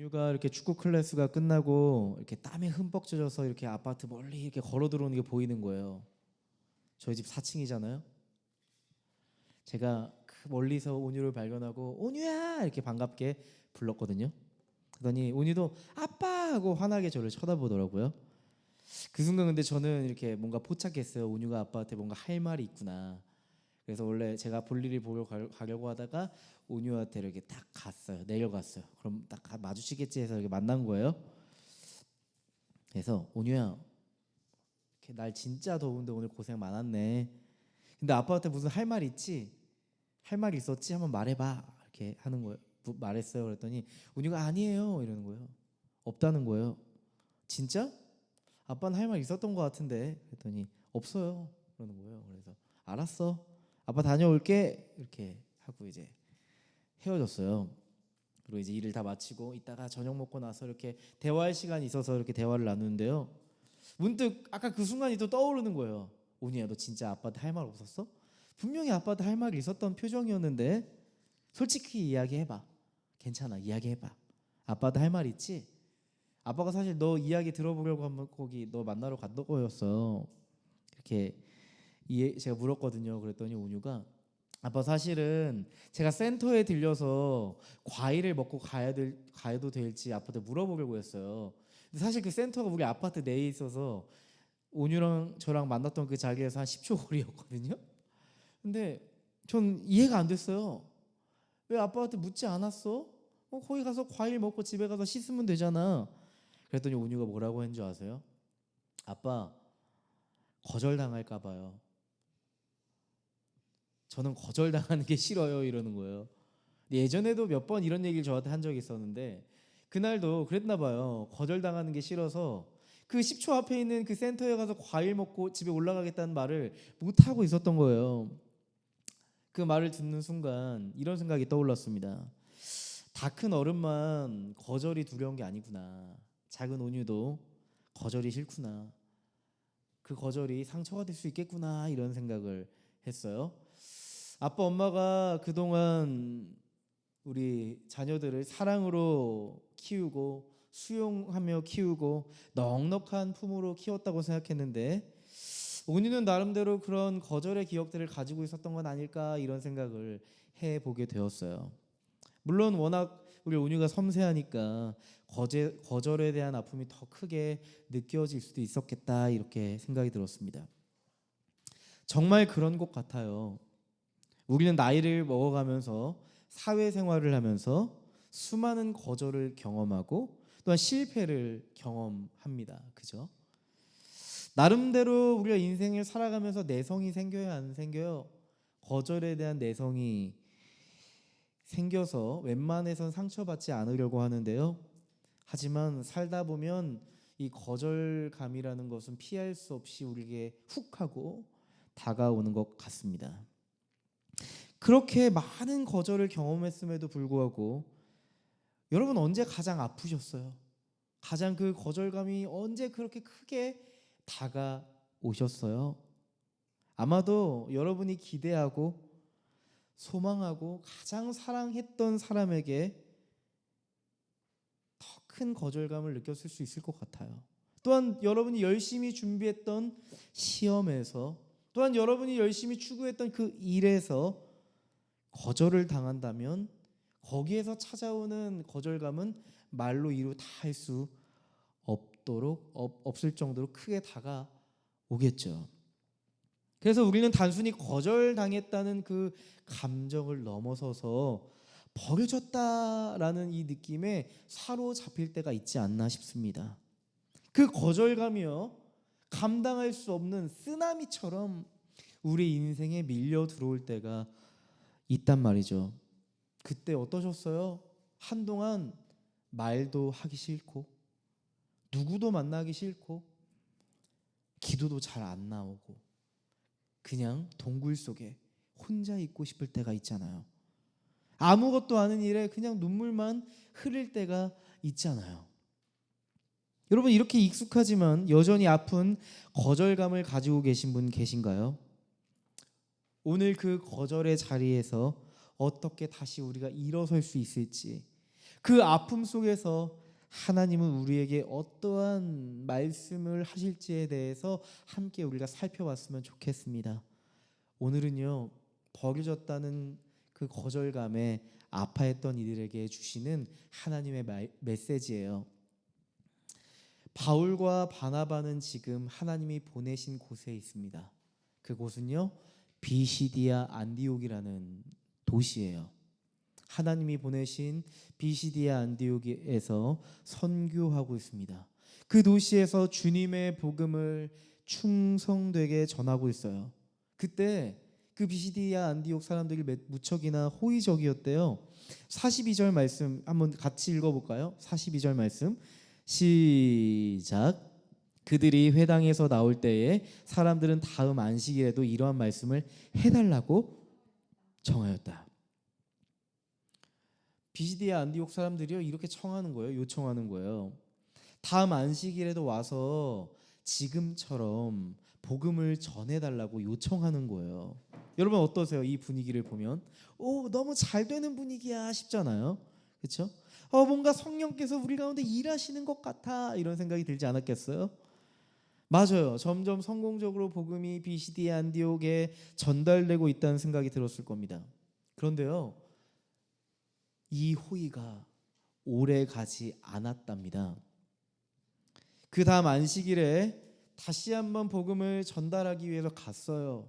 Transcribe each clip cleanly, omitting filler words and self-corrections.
온유가 이렇게 축구 클래스가 끝나고 이렇게 땀에 흠뻑 젖어서 이렇게 아파트 멀리 이렇게 걸어 들어오는 게 보이는 거예요. 저희 집 4층이잖아요. 제가 그 멀리서 온유를 발견하고 온유야 이렇게 반갑게 불렀거든요. 그러더니 온유도 아빠 하고 환하게 저를 쳐다보더라고요. 그 순간 근데 저는 이렇게 뭔가 포착했어요. 온유가 아빠한테 뭔가 할 말이 있구나. 그래서 원래 제가 볼일을 보러 가려고 하다가 온유한테 이렇게 딱 갔어요. 내려갔어요. 그럼 딱 마주치겠지 해서 이렇게 만난 거예요. 그래서 온유야, 이렇게 날 진짜 더운데 오늘 고생 많았네. 근데 아빠한테 무슨 할 말 있지? 할 말 있었지? 한번 말해봐. 이렇게 하는 거예요. 말했어요. 그랬더니 온유가 아니에요 이러는 거예요. 없다는 거예요. 진짜? 아빠는 할 말 있었던 것 같은데. 그랬더니 없어요 그러는 거예요. 그래서 알았어, 아빠 다녀올게 이렇게 하고 이제 헤어졌어요. 그리고 이제 일을 다 마치고 이따가 저녁 먹고 나서 이렇게 대화할 시간이 있어서 이렇게 대화를 나누는데요. 문득 아까 그 순간이 또 떠오르는 거예요. 온유야, 너 진짜 아빠한테 할 말 없었어? 분명히 아빠한테 할 말이 있었던 표정이었는데. 솔직히 이야기해봐. 괜찮아, 이야기해봐. 아빠한테 할 말 있지? 아빠가 사실 너 이야기 들어보려고 한번 거기 너 만나러 갔던 거였어. 이렇게 제가 물었거든요. 그랬더니 온유가 아빠 사실은 제가 센터에 들려서 과일을 먹고 가도 될지 아빠한테 물어보려고 했어요. 근데 사실 그 센터가 우리 아파트 내에 있어서 온유랑 저랑 만났던 그 자리에서 한 10초 거리였거든요. 근데 전 이해가 안 됐어요. 왜 아빠한테 묻지 않았어? 거기 가서 과일 먹고 집에 가서 씻으면 되잖아. 그랬더니 온유가 뭐라고 했는 줄 아세요? 아빠, 거절당할까 봐요. 저는 거절당하는 게 싫어요 이러는 거예요. 예전에도 몇 번 이런 얘기를 저한테 한 적이 있었는데 그날도 그랬나 봐요. 거절당하는 게 싫어서 그 10초 앞에 있는 그 센터에 가서 과일 먹고 집에 올라가겠다는 말을 못 하고 있었던 거예요. 그 말을 듣는 순간 이런 생각이 떠올랐습니다. 다 큰 어른만 거절이 두려운 게 아니구나. 작은 온유도 거절이 싫구나. 그 거절이 상처가 될 수 있겠구나 이런 생각을 했어요. 아빠 엄마가 그동안 우리 자녀들을 사랑으로 키우고 수용하며 키우고 넉넉한 품으로 키웠다고 생각했는데 온유는 나름대로 그런 거절의 기억들을 가지고 있었던 건 아닐까 이런 생각을 해보게 되었어요. 물론 워낙 우리 온유가 섬세하니까 거절에 대한 아픔이 더 크게 느껴질 수도 있었겠다 이렇게 생각이 들었습니다. 정말 그런 것 같아요. 우리는 나이를 먹어가면서 사회생활을 하면서 수많은 거절을 경험하고 또한 실패를 경험합니다. 그죠? 나름대로 우리가 인생을 살아가면서 내성이 생겨요, 안 생겨요? 거절에 대한 내성이 생겨서 웬만해선 상처받지 않으려고 하는데요. 하지만 살다 보면 이 거절감이라는 것은 피할 수 없이 우리에게 훅 하고 다가오는 것 같습니다. 그렇게 많은 거절을 경험했음에도 불구하고 여러분 언제 가장 아프셨어요? 가장 그 거절감이 언제 그렇게 크게 다가오셨어요? 아마도 여러분이 기대하고 소망하고 가장 사랑했던 사람에게 더 큰 거절감을 느꼈을 수 있을 것 같아요. 또한 여러분이 열심히 준비했던 시험에서, 또한 여러분이 열심히 추구했던 그 일에서 거절을 당한다면 거기에서 찾아오는 거절감은 말로 이루 다 할 수 없을 정도로 크게 다가오겠죠. 그래서 우리는 단순히 거절당했다는 그 감정을 넘어서서 버려졌다라는 이 느낌에 사로잡힐 때가 있지 않나 싶습니다. 그 거절감이요, 감당할 수 없는 쓰나미처럼 우리 인생에 밀려 들어올 때가 있단 말이죠. 그때 어떠셨어요? 한동안 말도 하기 싫고 누구도 만나기 싫고 기도도 잘 안 나오고 그냥 동굴 속에 혼자 있고 싶을 때가 있잖아요. 아무것도 아닌 일에 그냥 눈물만 흐를 때가 있잖아요. 여러분 이렇게 익숙하지만 여전히 아픈 거절감을 가지고 계신 분 계신가요? 오늘 그 거절의 자리에서 어떻게 다시 우리가 일어설 수 있을지, 그 아픔 속에서 하나님은 우리에게 어떠한 말씀을 하실지에 대해서 함께 우리가 살펴봤으면 좋겠습니다. 오늘은요, 버려졌다는 그 거절감에 아파했던 이들에게 주시는 하나님의 메시지예요. 바울과 바나바는 지금 하나님이 보내신 곳에 있습니다. 그곳은요, 비시디아 안디옥이라는 도시예요. 하나님이 보내신 비시디아 안디옥에서 선교하고 있습니다. 그 도시에서 주님의 복음을 충성되게 전하고 있어요. 그때 그 비시디아 안디옥 사람들이 무척이나 호의적이었대요. 42절 말씀 한번 같이 읽어볼까요? 42절 말씀 시작. 그들이 회당에서 나올 때에 사람들은 다음 안식일에도 이러한 말씀을 해달라고 청하였다. 비시디아 안디옥 사람들이요, 이렇게 청하는 거예요. 요청하는 거예요. 다음 안식일에도 와서 지금처럼 복음을 전해달라고 요청하는 거예요. 여러분 어떠세요? 이 분위기를 보면 너무 잘 되는 분위기야 싶잖아요. 그렇죠? 뭔가 성령께서 우리 가운데 일하시는 것 같아, 이런 생각이 들지 않았겠어요? 맞아요. 점점 성공적으로 복음이 비시디아 안디옥에 전달되고 있다는 생각이 들었을 겁니다. 그런데요, 이 호의가 오래 가지 않았답니다. 그 다음 안식일에 다시 한번 복음을 전달하기 위해서 갔어요.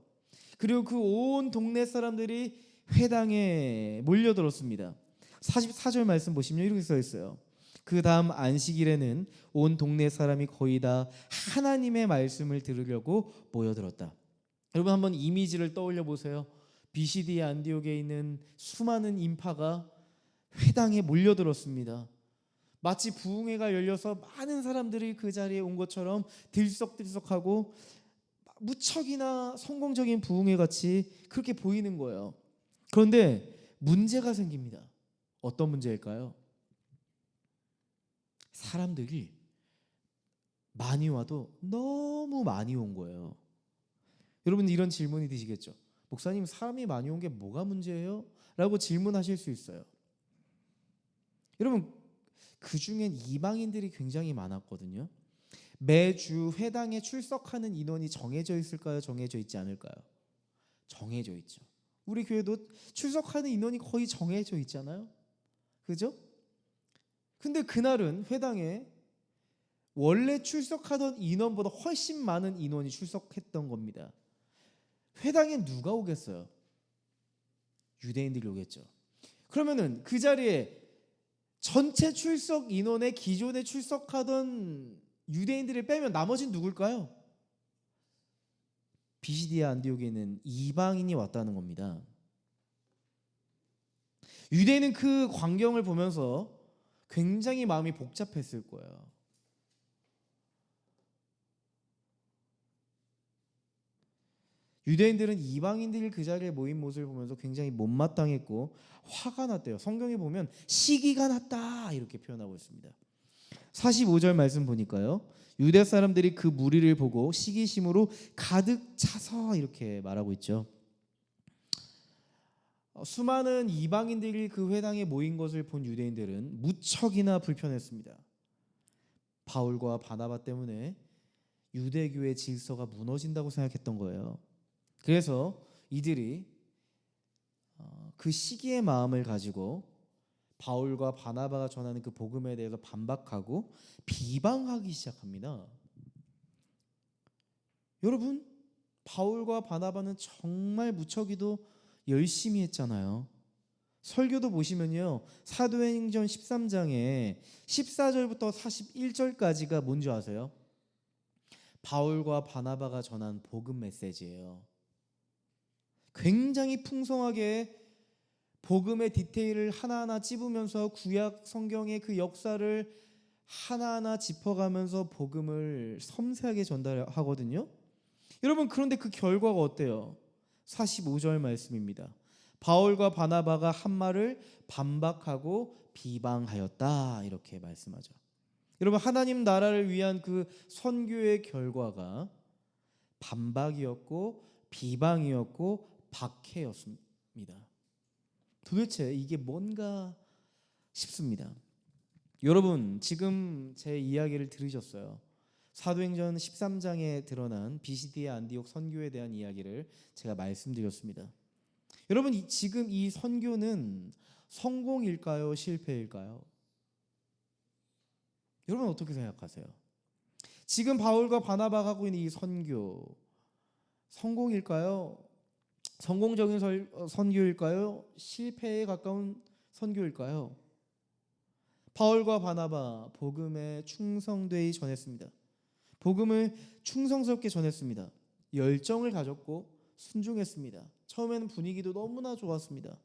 그리고 그 온 동네 사람들이 회당에 몰려들었습니다. 44절 말씀 보시면 이렇게 써 있어요. 그 다음 안식일에는 온 동네 사람이 거의 다 하나님의 말씀을 들으려고 모여들었다. 여러분 한번 이미지를 떠올려 보세요. 비시디아 안디옥에 있는 수많은 인파가 회당에 몰려들었습니다. 마치 부흥회가 열려서 많은 사람들이 그 자리에 온 것처럼 들썩들썩하고 무척이나 성공적인 부흥회 같이 그렇게 보이는 거예요. 그런데 문제가 생깁니다. 어떤 문제일까요? 사람들이 많이 와도 너무 많이 온 거예요. 여러분 이런 질문이 드시겠죠? 목사님, 사람이 많이 온 게 뭐가 문제예요? 라고 질문하실 수 있어요. 여러분 그 중엔 이방인들이 굉장히 많았거든요. 매주 회당에 출석하는 인원이 정해져 있을까요? 정해져 있지 않을까요? 정해져 있죠. 우리 교회도 출석하는 인원이 거의 정해져 있잖아요. 그죠? 근데 그날은 회당에 원래 출석하던 인원보다 훨씬 많은 인원이 출석했던 겁니다. 회당에 누가 오겠어요? 유대인들이 오겠죠. 그러면은 그 자리에 전체 출석 인원의 기존에 출석하던 유대인들을 빼면 나머지는 누굴까요? 비시디아 안디옥에 있는 이방인이 왔다는 겁니다. 유대인은 그 광경을 보면서 굉장히 마음이 복잡했을 거예요. 유대인들은 이방인들이 그 자리에 모인 모습을 보면서 굉장히 못마땅했고 화가 났대요. 성경에 보면 시기가 났다 이렇게 표현하고 있습니다. 45절 말씀 보니까요, 유대 사람들이 그 무리를 보고 시기심으로 가득 차서 이렇게 말하고 있죠. 수많은 이방인들이 그 회당에 모인 것을 본 유대인들은 무척이나 불편했습니다. 바울과 바나바 때문에 유대교의 질서가 무너진다고 생각했던 거예요. 그래서 이들이 그 시기의 마음을 가지고 바울과 바나바가 전하는 그 복음에 대해서 반박하고 비방하기 시작합니다. 여러분, 바울과 바나바는 정말 무척이도 열심히 했잖아요. 설교도 보시면요, 사도행전 13장에 14절부터 41절까지가 뭔지 아세요? 바울과 바나바가 전한 복음 메시지예요. 굉장히 풍성하게 복음의 디테일을 하나하나 찝으면서 구약 성경의 그 역사를 하나하나 짚어가면서 복음을 섬세하게 전달하거든요. 여러분 그런데 그 결과가 어때요? 45절 말씀입니다. 바울과 바나바가 한 말을 반박하고 비방하였다 이렇게 말씀하죠. 여러분 하나님 나라를 위한 그 선교의 결과가 반박이었고 비방이었고 박해였습니다. 도대체 이게 뭔가 싶습니다. 여러분 지금 제 이야기를 들으셨어요. 사도행전 13장에 드러난 비시디아 안디옥 선교에 대한 이야기를 제가 말씀드렸습니다. 여러분 지금 이 선교는 성공일까요? 실패일까요? 여러분 어떻게 생각하세요? 지금 바울과 바나바가 하고 있는 이 선교 성공일까요? 성공적인 선교일까요? 실패에 가까운 선교일까요? 바울과 바나바 복음에 충성되이 전했습니다. 복음을 충성스럽게 전했습니다. 열정을 가졌고 순종했습니다. 처음에는 분위기도 너무나 좋았습니다.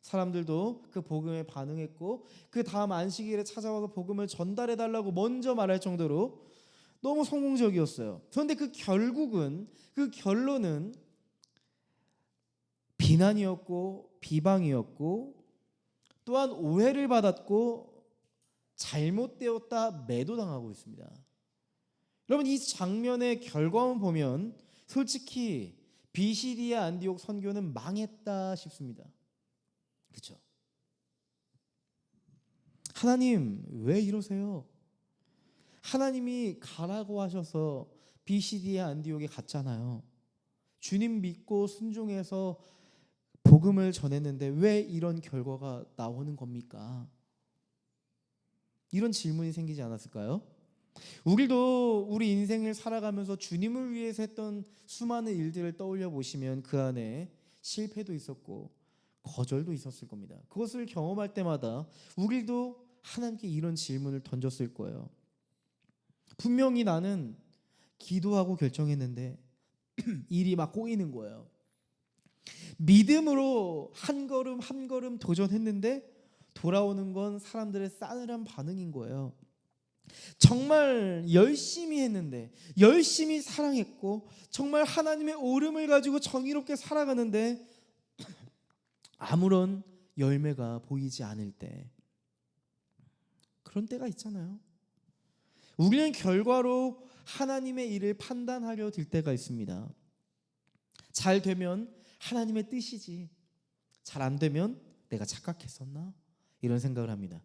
사람들도 그 복음에 반응했고 그 다음 안식일에 찾아와서 복음을 전달해달라고 먼저 말할 정도로 너무 성공적이었어요. 그런데 그 결론은 비난이었고 비방이었고 또한 오해를 받았고 잘못되었다 매도당하고 있습니다. 여러분 이 장면의 결과만 보면 솔직히 비시디아 안디옥 선교는 망했다 싶습니다. 그렇죠? 하나님 왜 이러세요? 하나님이 가라고 하셔서 비시디아 안디옥에 갔잖아요. 주님 믿고 순종해서 복음을 전했는데 왜 이런 결과가 나오는 겁니까? 이런 질문이 생기지 않았을까요? 우리도 우리 인생을 살아가면서 주님을 위해서 했던 수많은 일들을 떠올려 보시면 그 안에 실패도 있었고 거절도 있었을 겁니다. 그것을 경험할 때마다 우리도 하나님께 이런 질문을 던졌을 거예요. 분명히 나는 기도하고 결정했는데 일이 막 꼬이는 거예요. 믿음으로 한 걸음 한 걸음 도전했는데 돌아오는 건 사람들의 싸늘한 반응인 거예요. 정말 열심히 했는데 열심히 사랑했고 정말 하나님의 오름을 가지고 정의롭게 살아가는데 아무런 열매가 보이지 않을 때, 그런 때가 있잖아요. 우리는 결과로 하나님의 일을 판단하려 들 때가 있습니다. 잘 되면 하나님의 뜻이지, 잘 안 되면 내가 착각했었나? 이런 생각을 합니다.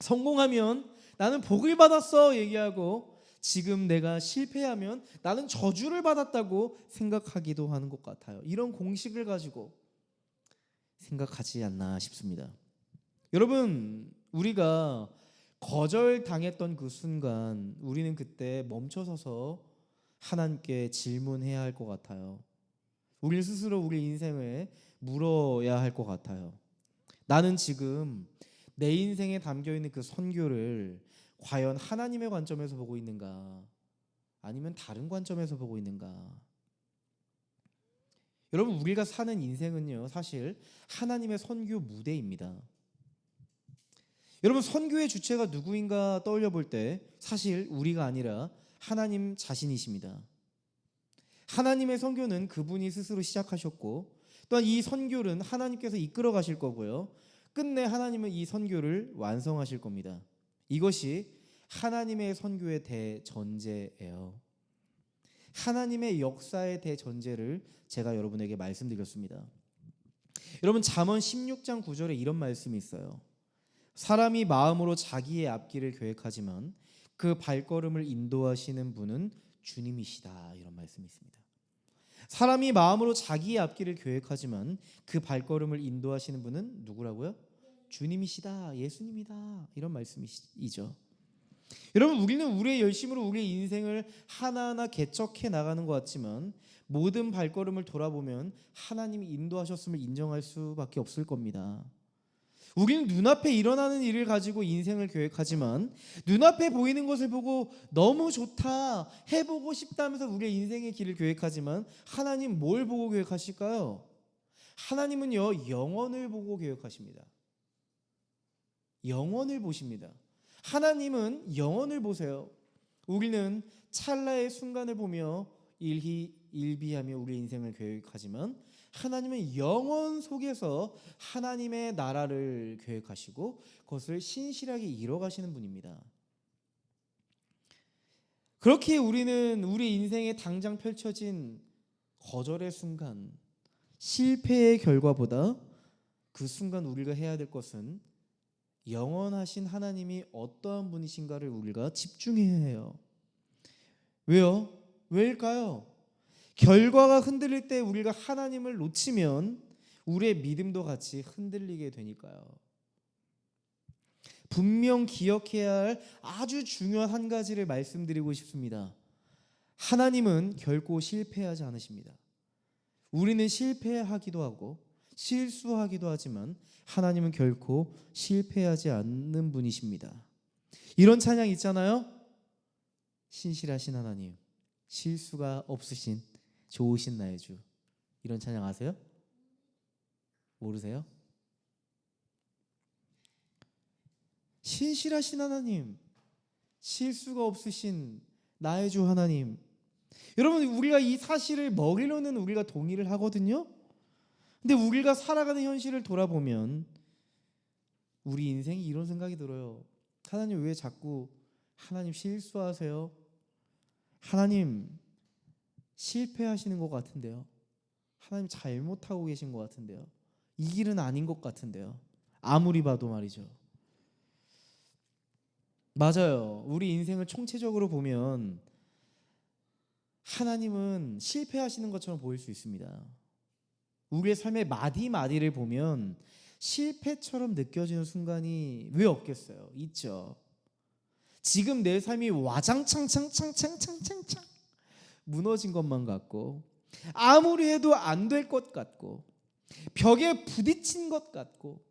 성공하면 나는 복을 받았어 얘기하고 지금 내가 실패하면 나는 저주를 받았다고 생각하기도 하는 것 같아요. 이런 공식을 가지고 생각하지 않나 싶습니다. 여러분 우리가 거절당했던 그 순간 우리는 그때 멈춰서서 하나님께 질문해야 할 것 같아요. 우리 스스로 우리 인생을 물어야 할 것 같아요. 나는 지금 내 인생에 담겨있는 그 선교를 과연 하나님의 관점에서 보고 있는가 아니면 다른 관점에서 보고 있는가. 여러분 우리가 사는 인생은요 사실 하나님의 선교 무대입니다. 여러분 선교의 주체가 누구인가 떠올려 볼 때 사실 우리가 아니라 하나님 자신이십니다. 하나님의 선교는 그분이 스스로 시작하셨고 또한 이 선교는 하나님께서 이끌어 가실 거고요. 끝내 하나님은 이 선교를 완성하실 겁니다. 이것이 하나님의 선교의 대전제예요. 하나님의 역사의 대전제를 제가 여러분에게 말씀드렸습니다. 여러분 잠언 16장 9절에 이런 말씀이 있어요. 사람이 마음으로 자기의 앞길을 계획하지만 그 발걸음을 인도하시는 분은 주님이시다. 이런 말씀이 있습니다. 사람이 마음으로 자기의 앞길을 계획하지만 그 발걸음을 인도하시는 분은 누구라고요? 주님이시다. 예수님이다. 이런 말씀이죠. 여러분 우리는 우리의 열심으로 우리의 인생을 하나하나 개척해 나가는 것 같지만 모든 발걸음을 돌아보면 하나님이 인도하셨음을 인정할 수밖에 없을 겁니다. 우리는 눈앞에 일어나는 일을 가지고 인생을 계획하지만 눈앞에 보이는 것을 보고 너무 좋다, 해보고 싶다면서 우리의 인생의 길을 계획하지만 하나님 뭘 보고 계획하실까요? 하나님은요 영원을 보고 계획하십니다. 영원을 보십니다. 하나님은 영원을 보세요. 우리는 찰나의 순간을 보며 일비하며 우리 인생을 계획하지만 하나님은 영원 속에서 하나님의 나라를 계획하시고 그것을 신실하게 이뤄가시는 분입니다. 그렇게 우리는 우리 인생에 당장 펼쳐진 거절의 순간, 실패의 결과보다 그 순간 우리가 해야 될 것은 영원하신 하나님이 어떠한 분이신가를 우리가 집중해야 해요. 왜요? 왜일까요? 결과가 흔들릴 때 우리가 하나님을 놓치면 우리의 믿음도 같이 흔들리게 되니까요. 분명 기억해야 할 아주 중요한 한 가지를 말씀드리고 싶습니다. 하나님은 결코 실패하지 않으십니다. 우리는 실패하기도 하고 실수하기도 하지만 하나님은 결코 실패하지 않는 분이십니다. 이런 찬양 있잖아요. 신실하신 하나님, 실수가 없으신 좋으신 나의 주. 이런 찬양 아세요? 모르세요? 신실하신 하나님, 실수가 없으신 나의 주 하나님. 여러분, 우리가 이 사실을 먹이려는 우리가 동의를 하거든요. 근데 우리가 살아가는 현실을 돌아보면 우리 인생이 이런 생각이 들어요. 하나님 왜 자꾸 하나님 실수하세요? 하나님 실패하시는 것 같은데요. 하나님 잘못하고 계신 것 같은데요. 이 길은 아닌 것 같은데요. 아무리 봐도 말이죠. 맞아요. 우리 인생을 총체적으로 보면 하나님은 실패하시는 것처럼 보일 수 있습니다. 우리의 삶의 마디마디를 보면 실패처럼 느껴지는 순간이 왜 없겠어요? 있죠. 지금 내 삶이 와장창창창창창창창 무너진 것만 같고, 아무리 해도 안 될 것 같고, 벽에 부딪힌 것 같고,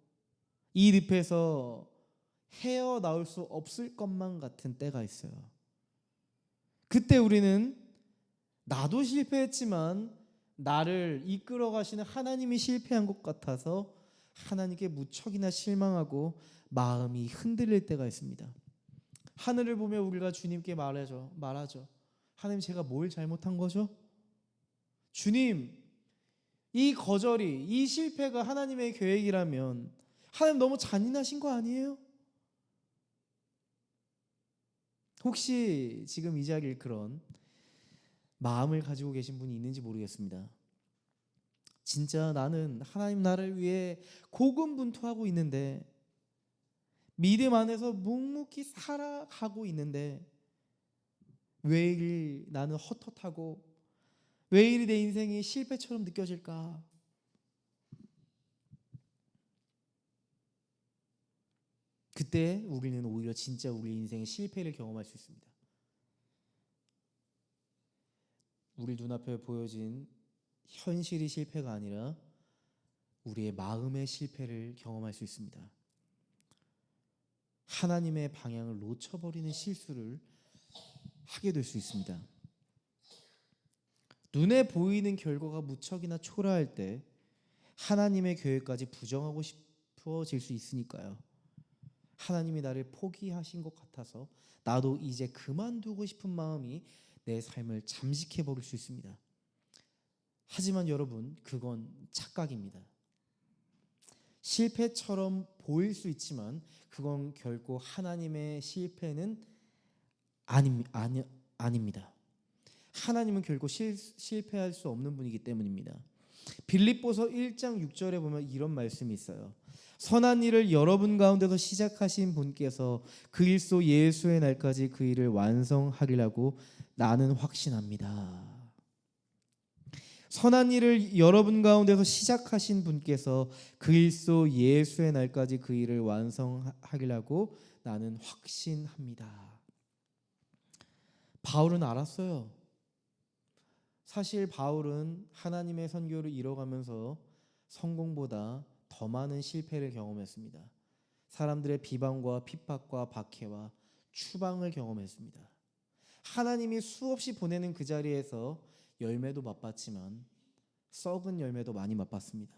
이 늪에서 헤어나올 수 없을 것만 같은 때가 있어요. 그때 우리는 나도 실패했지만 나를 이끌어 가시는 하나님이 실패한 것 같아서 하나님께 무척이나 실망하고 마음이 흔들릴 때가 있습니다. 하늘을 보며 우리가 주님께 말하죠. 하나님, 제가 뭘 잘못한 거죠? 주님, 이 거절이, 이 실패가 하나님의 계획이라면 하나님 너무 잔인하신 거 아니에요? 혹시 지금 이 자리에 그런 마음을 가지고 계신 분이 있는지 모르겠습니다. 진짜 나는 하나님 나라를 위해 고군분투하고 있는데, 믿음 안에서 묵묵히 살아가고 있는데, 왜 이리 나는 헛헛하고 왜 이리 내 인생이 실패처럼 느껴질까? 그때 우리는 오히려 진짜 우리 인생의 실패를 경험할 수 있습니다. 우리 눈앞에 보여진 현실이 실패가 아니라 우리의 마음의 실패를 경험할 수 있습니다. 하나님의 방향을 놓쳐버리는 실수를 하게 될 수 있습니다. 눈에 보이는 결과가 무척이나 초라할 때 하나님의 계획까지 부정하고 싶어질 수 있으니까요. 하나님이 나를 포기하신 것 같아서 나도 이제 그만두고 싶은 마음이 내 삶을 잠식해 버릴 수 있습니다. 하지만 여러분, 그건 착각입니다. 실패처럼 보일 수 있지만 그건 결코 하나님의 실패는 아닙니다. 하나님은 결코 실패할 수 없는 분이기 때문입니다. 빌립보서 1장 6절에 보면 이런 말씀이 있어요. 선한 일을 여러분 가운데서 시작하신 분께서 그리스도 예수의 날까지 그 일을 완성하리라고 나는 확신합니다. 선한 일을 여러분 가운데서 시작하신 분께서 그리스도 예수의 날까지 그 일을 완성하리라고 나는 확신합니다. 바울은 알았어요. 사실 바울은 하나님의 선교를 이뤄가면서 성공보다 더 많은 실패를 경험했습니다. 사람들의 비방과 핍박과 박해와 추방을 경험했습니다. 하나님이 수없이 보내는 그 자리에서 열매도 맛봤지만 썩은 열매도 많이 맛봤습니다.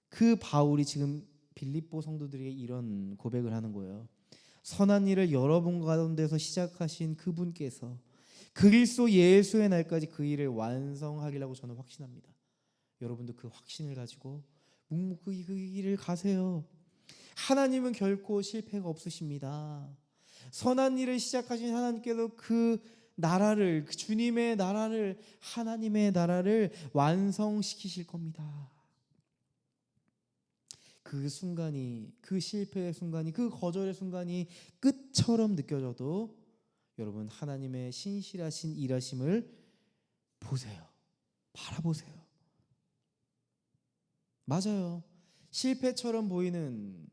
그 바울이 지금 빌립보 성도들에게 이런 고백을 하는 거예요. 선한 일을 여러분 가운데서 시작하신 그분께서 그리스도 예수의 날까지 그 일을 완성하리라고 저는 확신합니다. 여러분도 그 확신을 가지고 묵묵히 그 길을 가세요. 하나님은 결코 실패가 없으십니다. 선한 일을 시작하신 하나님께서 그 나라를, 그 주님의 나라를, 하나님의 나라를 완성시키실 겁니다. 그 순간이, 그 실패의 순간이, 그 거절의 순간이 끝처럼 느껴져도 여러분 하나님의 신실하신 일하심을 보세요. 바라보세요. 맞아요. 실패처럼 보이는,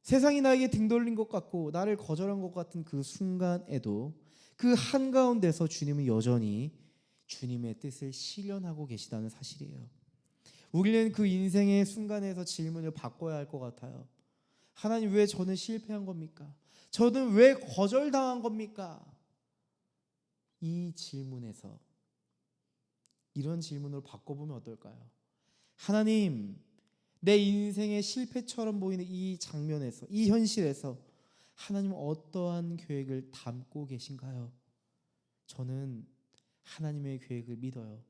세상이 나에게 등 돌린 것 같고 나를 거절한 것 같은 그 순간에도 그 한가운데서 주님은 여전히 주님의 뜻을 실현하고 계시다는 사실이에요. 우리는 그 인생의 순간에서 질문을 바꿔야 할 것 같아요. 하나님, 왜 저는 실패한 겁니까? 저는 왜 거절당한 겁니까? 이 질문에서 이런 질문으로 바꿔보면 어떨까요? 하나님, 내 인생의 실패처럼 보이는 이 장면에서, 이 현실에서 하나님은 어떠한 계획을 담고 계신가요? 저는 하나님의 계획을 믿어요.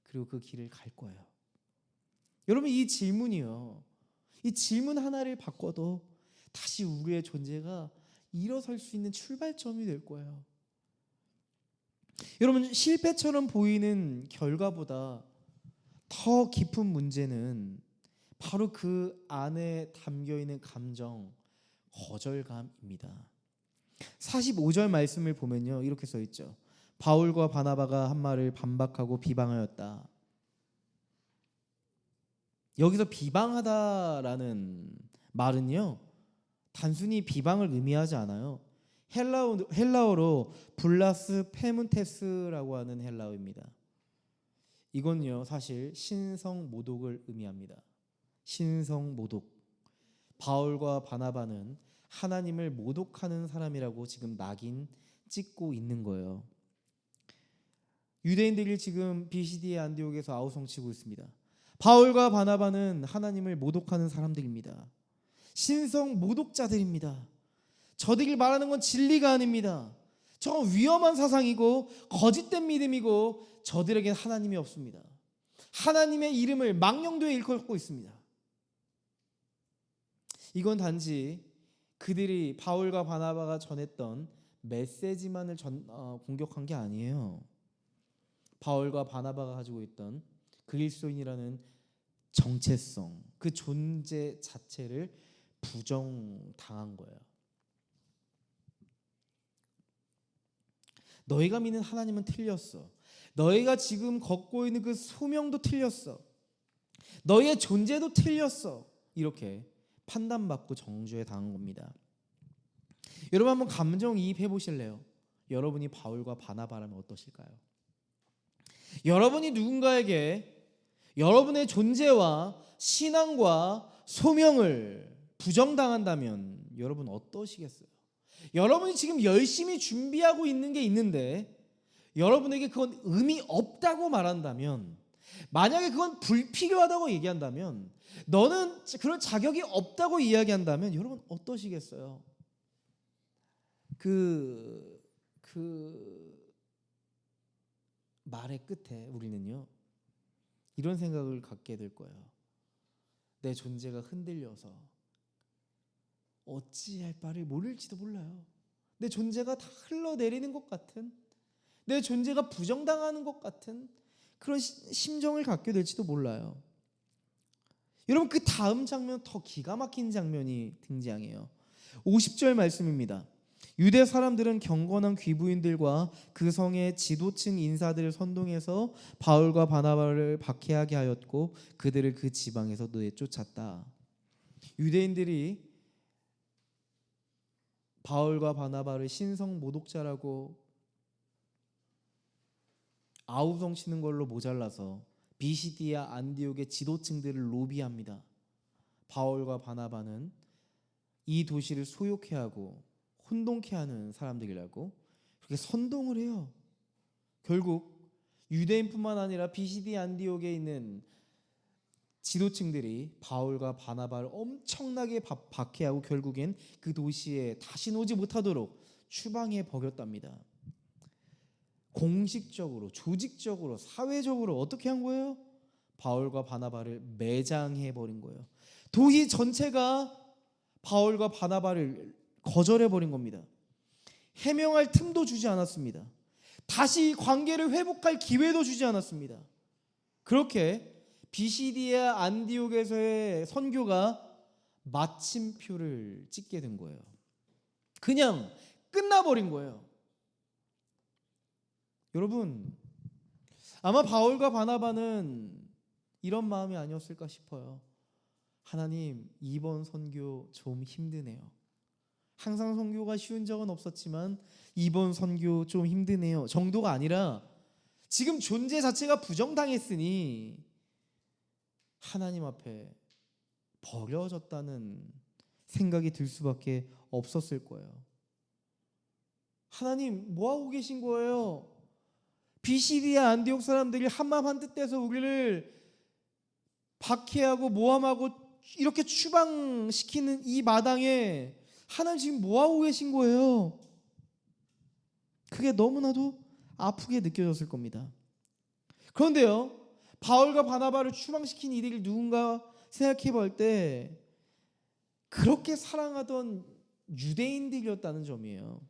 그리고 그 길을 갈 거예요. 여러분, 이 질문이요, 이 질문 하나를 바꿔도 다시 우리의 존재가 일어설 수 있는 출발점이 될 거예요. 여러분, 실패처럼 보이는 결과보다 더 깊은 문제는 바로 그 안에 담겨있는 감정, 거절감입니다. 45절 말씀을 보면요, 이렇게 써있죠. 바울과 바나바가 한 말을 반박하고 비방하였다. 여기서 비방하다라는 말은요, 단순히 비방을 의미하지 않아요. 헬라어로 블라스 페문테스라고 하는 헬라어입니다. 이건요, 사실 신성 모독을 의미합니다. 신성 모독. 바울과 바나바는 하나님을 모독하는 사람이라고 지금 낙인 찍고 있는 거예요. 유대인들이 지금 비시디의 안디옥에서 아우성치고 있습니다. 바울과 바나바는 하나님을 모독하는 사람들입니다. 신성 모독자들입니다. 저들이 말하는 건 진리가 아닙니다. 저건 위험한 사상이고 거짓된 믿음이고 저들에겐 하나님이 없습니다. 하나님의 이름을 망령되이 일컫고 있습니다. 이건 단지 그들이 바울과 바나바가 전했던 메시지만을 공격한 게 아니에요. 바울과 바나바가 가지고 있던 그리스도인이라는 정체성, 그 존재 자체를 부정당한 거예요. 너희가 믿는 하나님은 틀렸어. 너희가 지금 걷고 있는 그 소명도 틀렸어. 너희의 존재도 틀렸어. 이렇게 판단받고 정죄에 당한 겁니다. 여러분, 한번 감정이입해 보실래요? 여러분이 바울과 바나바라면 어떠실까요? 여러분이 누군가에게 여러분의 존재와 신앙과 소명을 부정당한다면 여러분 어떠시겠어요? 여러분이 지금 열심히 준비하고 있는 게 있는데 여러분에게 그건 의미 없다고 말한다면, 만약에 그건 불필요하다고 얘기한다면, 너는 그런 자격이 없다고 이야기한다면 여러분 어떠시겠어요? 그 말의 끝에 우리는요, 이런 생각을 갖게 될 거예요. 내 존재가 흔들려서 어찌할 바를 모를지도 몰라요. 내 존재가 다 흘러내리는 것 같은, 내 존재가 부정당하는 것 같은 그런 심정을 갖게 될지도 몰라요. 여러분, 그 다음 장면, 더 기가 막힌 장면이 등장해요. 50절 말씀입니다. 유대 사람들은 경건한 귀부인들과 그 성의 지도층 인사들을 선동해서 바울과 바나바를 박해하게 하였고 그들을 그 지방에서 내쫓았다. 유대인들이 바울과 바나바를 신성 모독자라고 아우성치는 걸로 모자라서 비시디아 안디옥의 지도층들을 로비합니다. 바울과 바나바는 이 도시를 소욕해 하고 혼동케 하는 사람들이라고 그렇게 선동을 해요. 결국 유대인뿐만 아니라 비시디 안디옥에 있는 지도층들이 바울과 바나바를 엄청나게 박해하고 결국엔 그 도시에 다시 오지 못하도록 추방해 버렸답니다. 공식적으로, 조직적으로, 사회적으로 어떻게 한 거예요? 바울과 바나바를 매장해 버린 거예요. 도시 전체가 바울과 바나바를 거절해 버린 겁니다. 해명할 틈도 주지 않았습니다. 다시 관계를 회복할 기회도 주지 않았습니다. 그렇게 비시디아 안디옥에서의 선교가 마침표를 찍게 된 거예요. 그냥 끝나버린 거예요. 여러분, 아마 바울과 바나바는 이런 마음이 아니었을까 싶어요. 하나님, 이번 선교 좀 힘드네요. 항상 선교가 쉬운 적은 없었지만 이번 선교 좀 힘드네요 정도가 아니라 지금 존재 자체가 부정당했으니 하나님 앞에 버려졌다는 생각이 들 수밖에 없었을 거예요. 하나님, 뭐하고 계신 거예요? 비시디아 안디옥 사람들이 한마음 한뜻 돼서 우리를 박해하고 모함하고 이렇게 추방시키는 이 마당에 하나님 지금 뭐하고 계신 거예요? 그게 너무나도 아프게 느껴졌을 겁니다. 그런데요, 바울과 바나바를 추방시킨 이들이 누군가 생각해 볼 때 그렇게 사랑하던 유대인들이었다는 점이에요.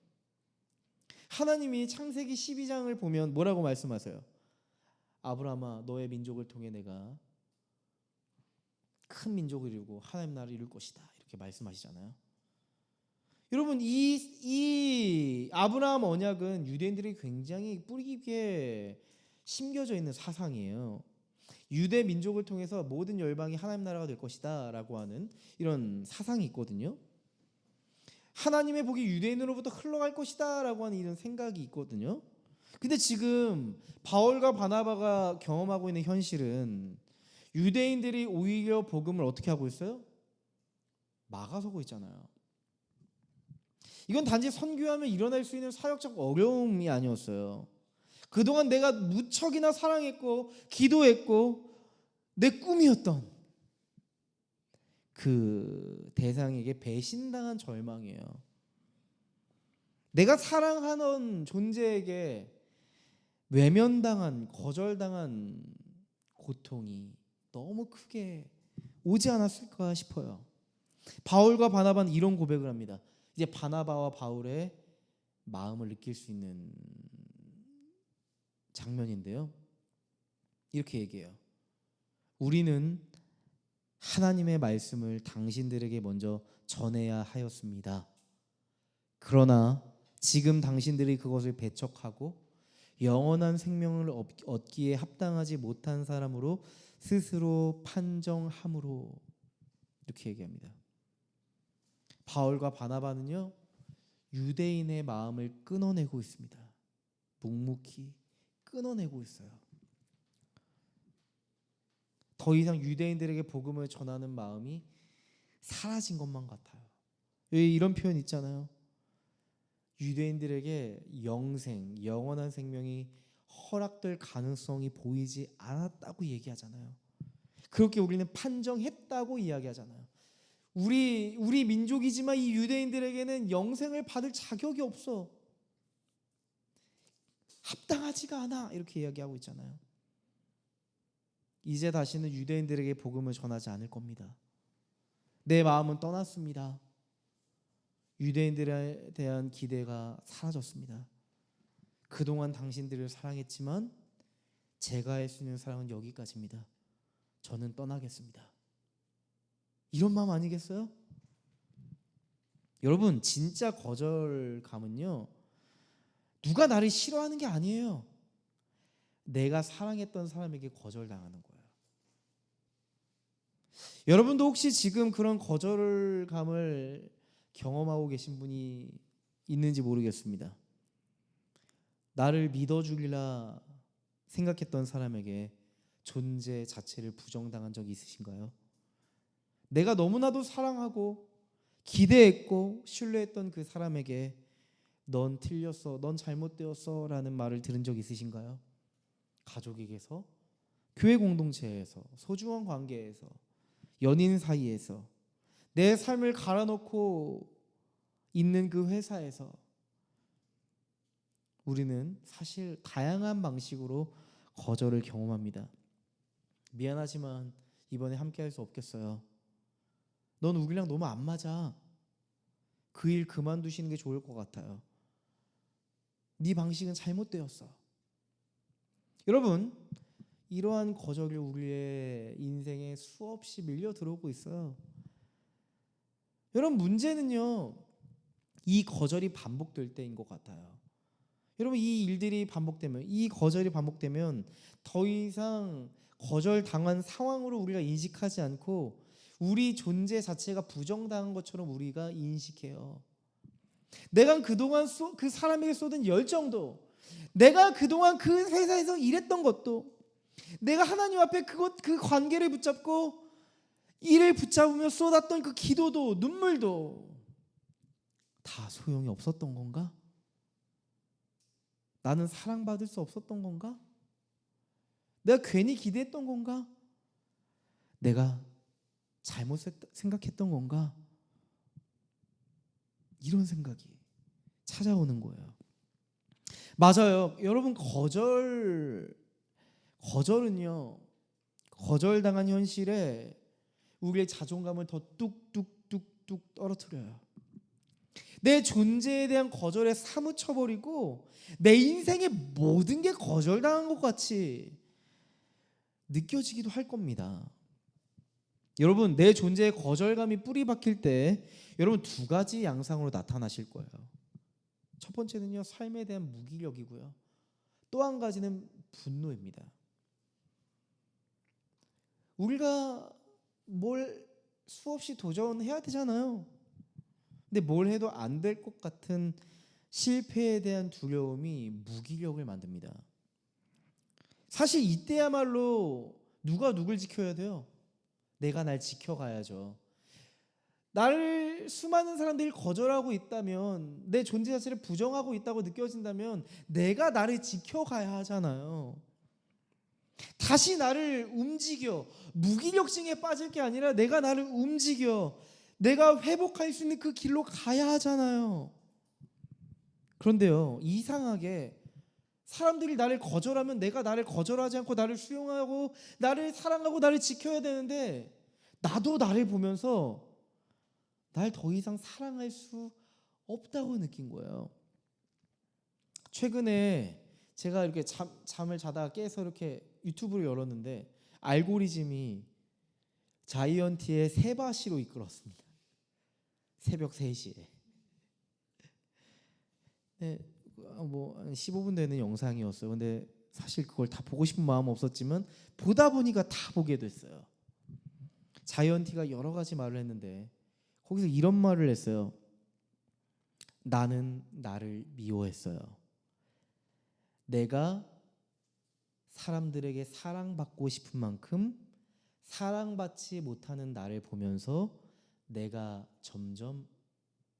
하나님이 창세기 12장을 보면 뭐라고 말씀하세요? 아브라함아, 너의 민족을 통해 내가 큰 민족을 이루고 하나님 나라를 이룰 것이다, 이렇게 말씀하시잖아요. 여러분, 이 아브라함 언약은 유대인들이 굉장히 뿌리 깊게 심겨져 있는 사상이에요. 유대 민족을 통해서 모든 열방이 하나님 나라가 될 것이다 라고 하는 이런 사상이 있거든요. 하나님의 복이 유대인으로부터 흘러갈 것이다 라고 하는 이런 생각이 있거든요. 근데 지금 바울과 바나바가 경험하고 있는 현실은 유대인들이 오히려 복음을 어떻게 하고 있어요? 막아서고 있잖아요. 이건 단지 선교하면 일어날 수 있는 사역적 어려움이 아니었어요. 그동안 내가 무척이나 사랑했고 기도했고 내 꿈이었던 그 대상에게 배신당한 절망이에요. 내가 사랑하는 존재에게 외면당한, 거절당한 고통이 너무 크게 오지 않았을까 싶어요. 바울과 바나바는 이런 고백을 합니다. 이제 바나바와 바울의 마음을 느낄 수 있는 장면인데요. 이렇게 얘기해요. 우리는 하나님의 말씀을 당신들에게 먼저 전해야 하였습니다. 그러나 지금 당신들이 그것을 배척하고 영원한 생명을 얻기에 합당하지 못한 사람으로 스스로 판정함으로, 이렇게 얘기합니다. 바울과 바나바는요, 유대인의 마음을 끊어내고 있습니다. 묵묵히 끊어내고 있어요. 더 이상 유대인들에게 복음을 전하는 마음이 사라진 것만 같아요. 여기 이런 표현 있잖아요. 유대인들에게 영원한 생명이 허락될 가능성이 보이지 않았다고 얘기하잖아요. 그렇게 우리는 판정했다고 이야기하잖아요. 우리 민족이지만 이 유대인들에게는 영생을 받을 자격이 없어. 합당하지가 않아. 이렇게 이야기하고 있잖아요. 이제 다시는 유대인들에게 복음을 전하지 않을 겁니다. 내 마음은 떠났습니다. 유대인들에 대한 기대가 사라졌습니다. 그동안 당신들을 사랑했지만 제가 할 수 있는 사랑은 여기까지입니다. 저는 떠나겠습니다. 이런 마음 아니겠어요? 여러분, 진짜 거절감은요, 누가 나를 싫어하는 게 아니에요. 내가 사랑했던 사람에게 거절당하는 거예요. 여러분도 혹시 지금 그런 거절감을 경험하고 계신 분이 있는지 모르겠습니다. 나를 믿어주리라 생각했던 사람에게 존재 자체를 부정당한 적이 있으신가요? 내가 너무나도 사랑하고 기대했고 신뢰했던 그 사람에게 넌 틀렸어, 넌 잘못되었어 라는 말을 들은 적 있으신가요? 가족에게서, 교회 공동체에서, 소중한 관계에서, 연인 사이에서, 내 삶을 갈아놓고 있는 그 회사에서 우리는 사실 다양한 방식으로 거절을 경험합니다. 미안하지만 이번에 함께 할 수 없겠어요. 넌 우리랑 너무 안 맞아. 그 일 그만두시는 게 좋을 것 같아요. 네 방식은 잘못되었어. 여러분, 이러한 거절이 우리의 인생에 수없이 밀려 들어오고 있어요. 여러분 문제는요, 이 거절이 반복될 때인 것 같아요. 여러분 이 일들이 반복되면, 이 거절이 반복되면 더 이상 거절당한 상황으로 우리가 인식하지 않고 우리 존재 자체가 부정당한 것처럼 우리가 인식해요. 내가 그동안 그 사람에게 쏟은 열정도, 내가 그동안 그 회사에서 일했던 것도, 내가 하나님 앞에 그 관계를 붙잡고 일을 붙잡으며 쏟았던 그 기도도, 눈물도 다 소용이 없었던 건가? 나는 사랑받을 수 없었던 건가? 내가 괜히 기대했던 건가? 내가 잘못 생각했던 건가? 이런 생각이 찾아오는 거예요. 맞아요. 여러분 거절은요, 거절당한 현실에 우리의 자존감을 더 뚝뚝뚝뚝 떨어뜨려요. 내 존재에 대한 거절에 사무쳐버리고 내 인생의 모든 게 거절당한 것 같이 느껴지기도 할 겁니다. 여러분 내 존재에 거절감이 뿌리 박힐 때 여러분 두 가지 양상으로 나타나실 거예요. 첫 번째는요, 삶에 대한 무기력이고요. 또 한 가지는 분노입니다. 우리가 뭘 수없이 도전해야 되잖아요. 근데 뭘 해도 안 될 것 같은 실패에 대한 두려움이 무기력을 만듭니다. 사실 이때야말로 누가 누굴 지켜야 돼요? 내가 날 지켜가야죠. 나를 수많은 사람들이 거절하고 있다면, 내 존재 자체를 부정하고 있다고 느껴진다면 내가 나를 지켜가야 하잖아요. 다시 나를 움직여, 무기력증에 빠질 게 아니라 내가 나를 움직여, 내가 회복할 수 있는 그 길로 가야 하잖아요. 그런데요, 이상하게 사람들이 나를 거절하면 내가 나를 거절하지 않고 나를 수용하고 나를 사랑하고 나를 지켜야 되는데, 나도 나를 보면서 날 더 이상 사랑할 수 없다고 느낀 거예요. 최근에 제가 이렇게 잠을 자다가 깨서 이렇게 유튜브를 열었는데 알고리즘이 자이언티의 세바시로 이끌었습니다. 새벽 3시에. 네, 뭐 15분 되는 영상이었어요. 근데 사실 그걸 다 보고 싶은 마음은 없었지만 보다 보니까 다 보게 됐어요. 자이언티가 여러 가지 말을 했는데 거기서 이런 말을 했어요. 나는 나를 미워했어요. 내가 사람들에게 사랑받고 싶은 만큼 사랑받지 못하는 나를 보면서 내가 점점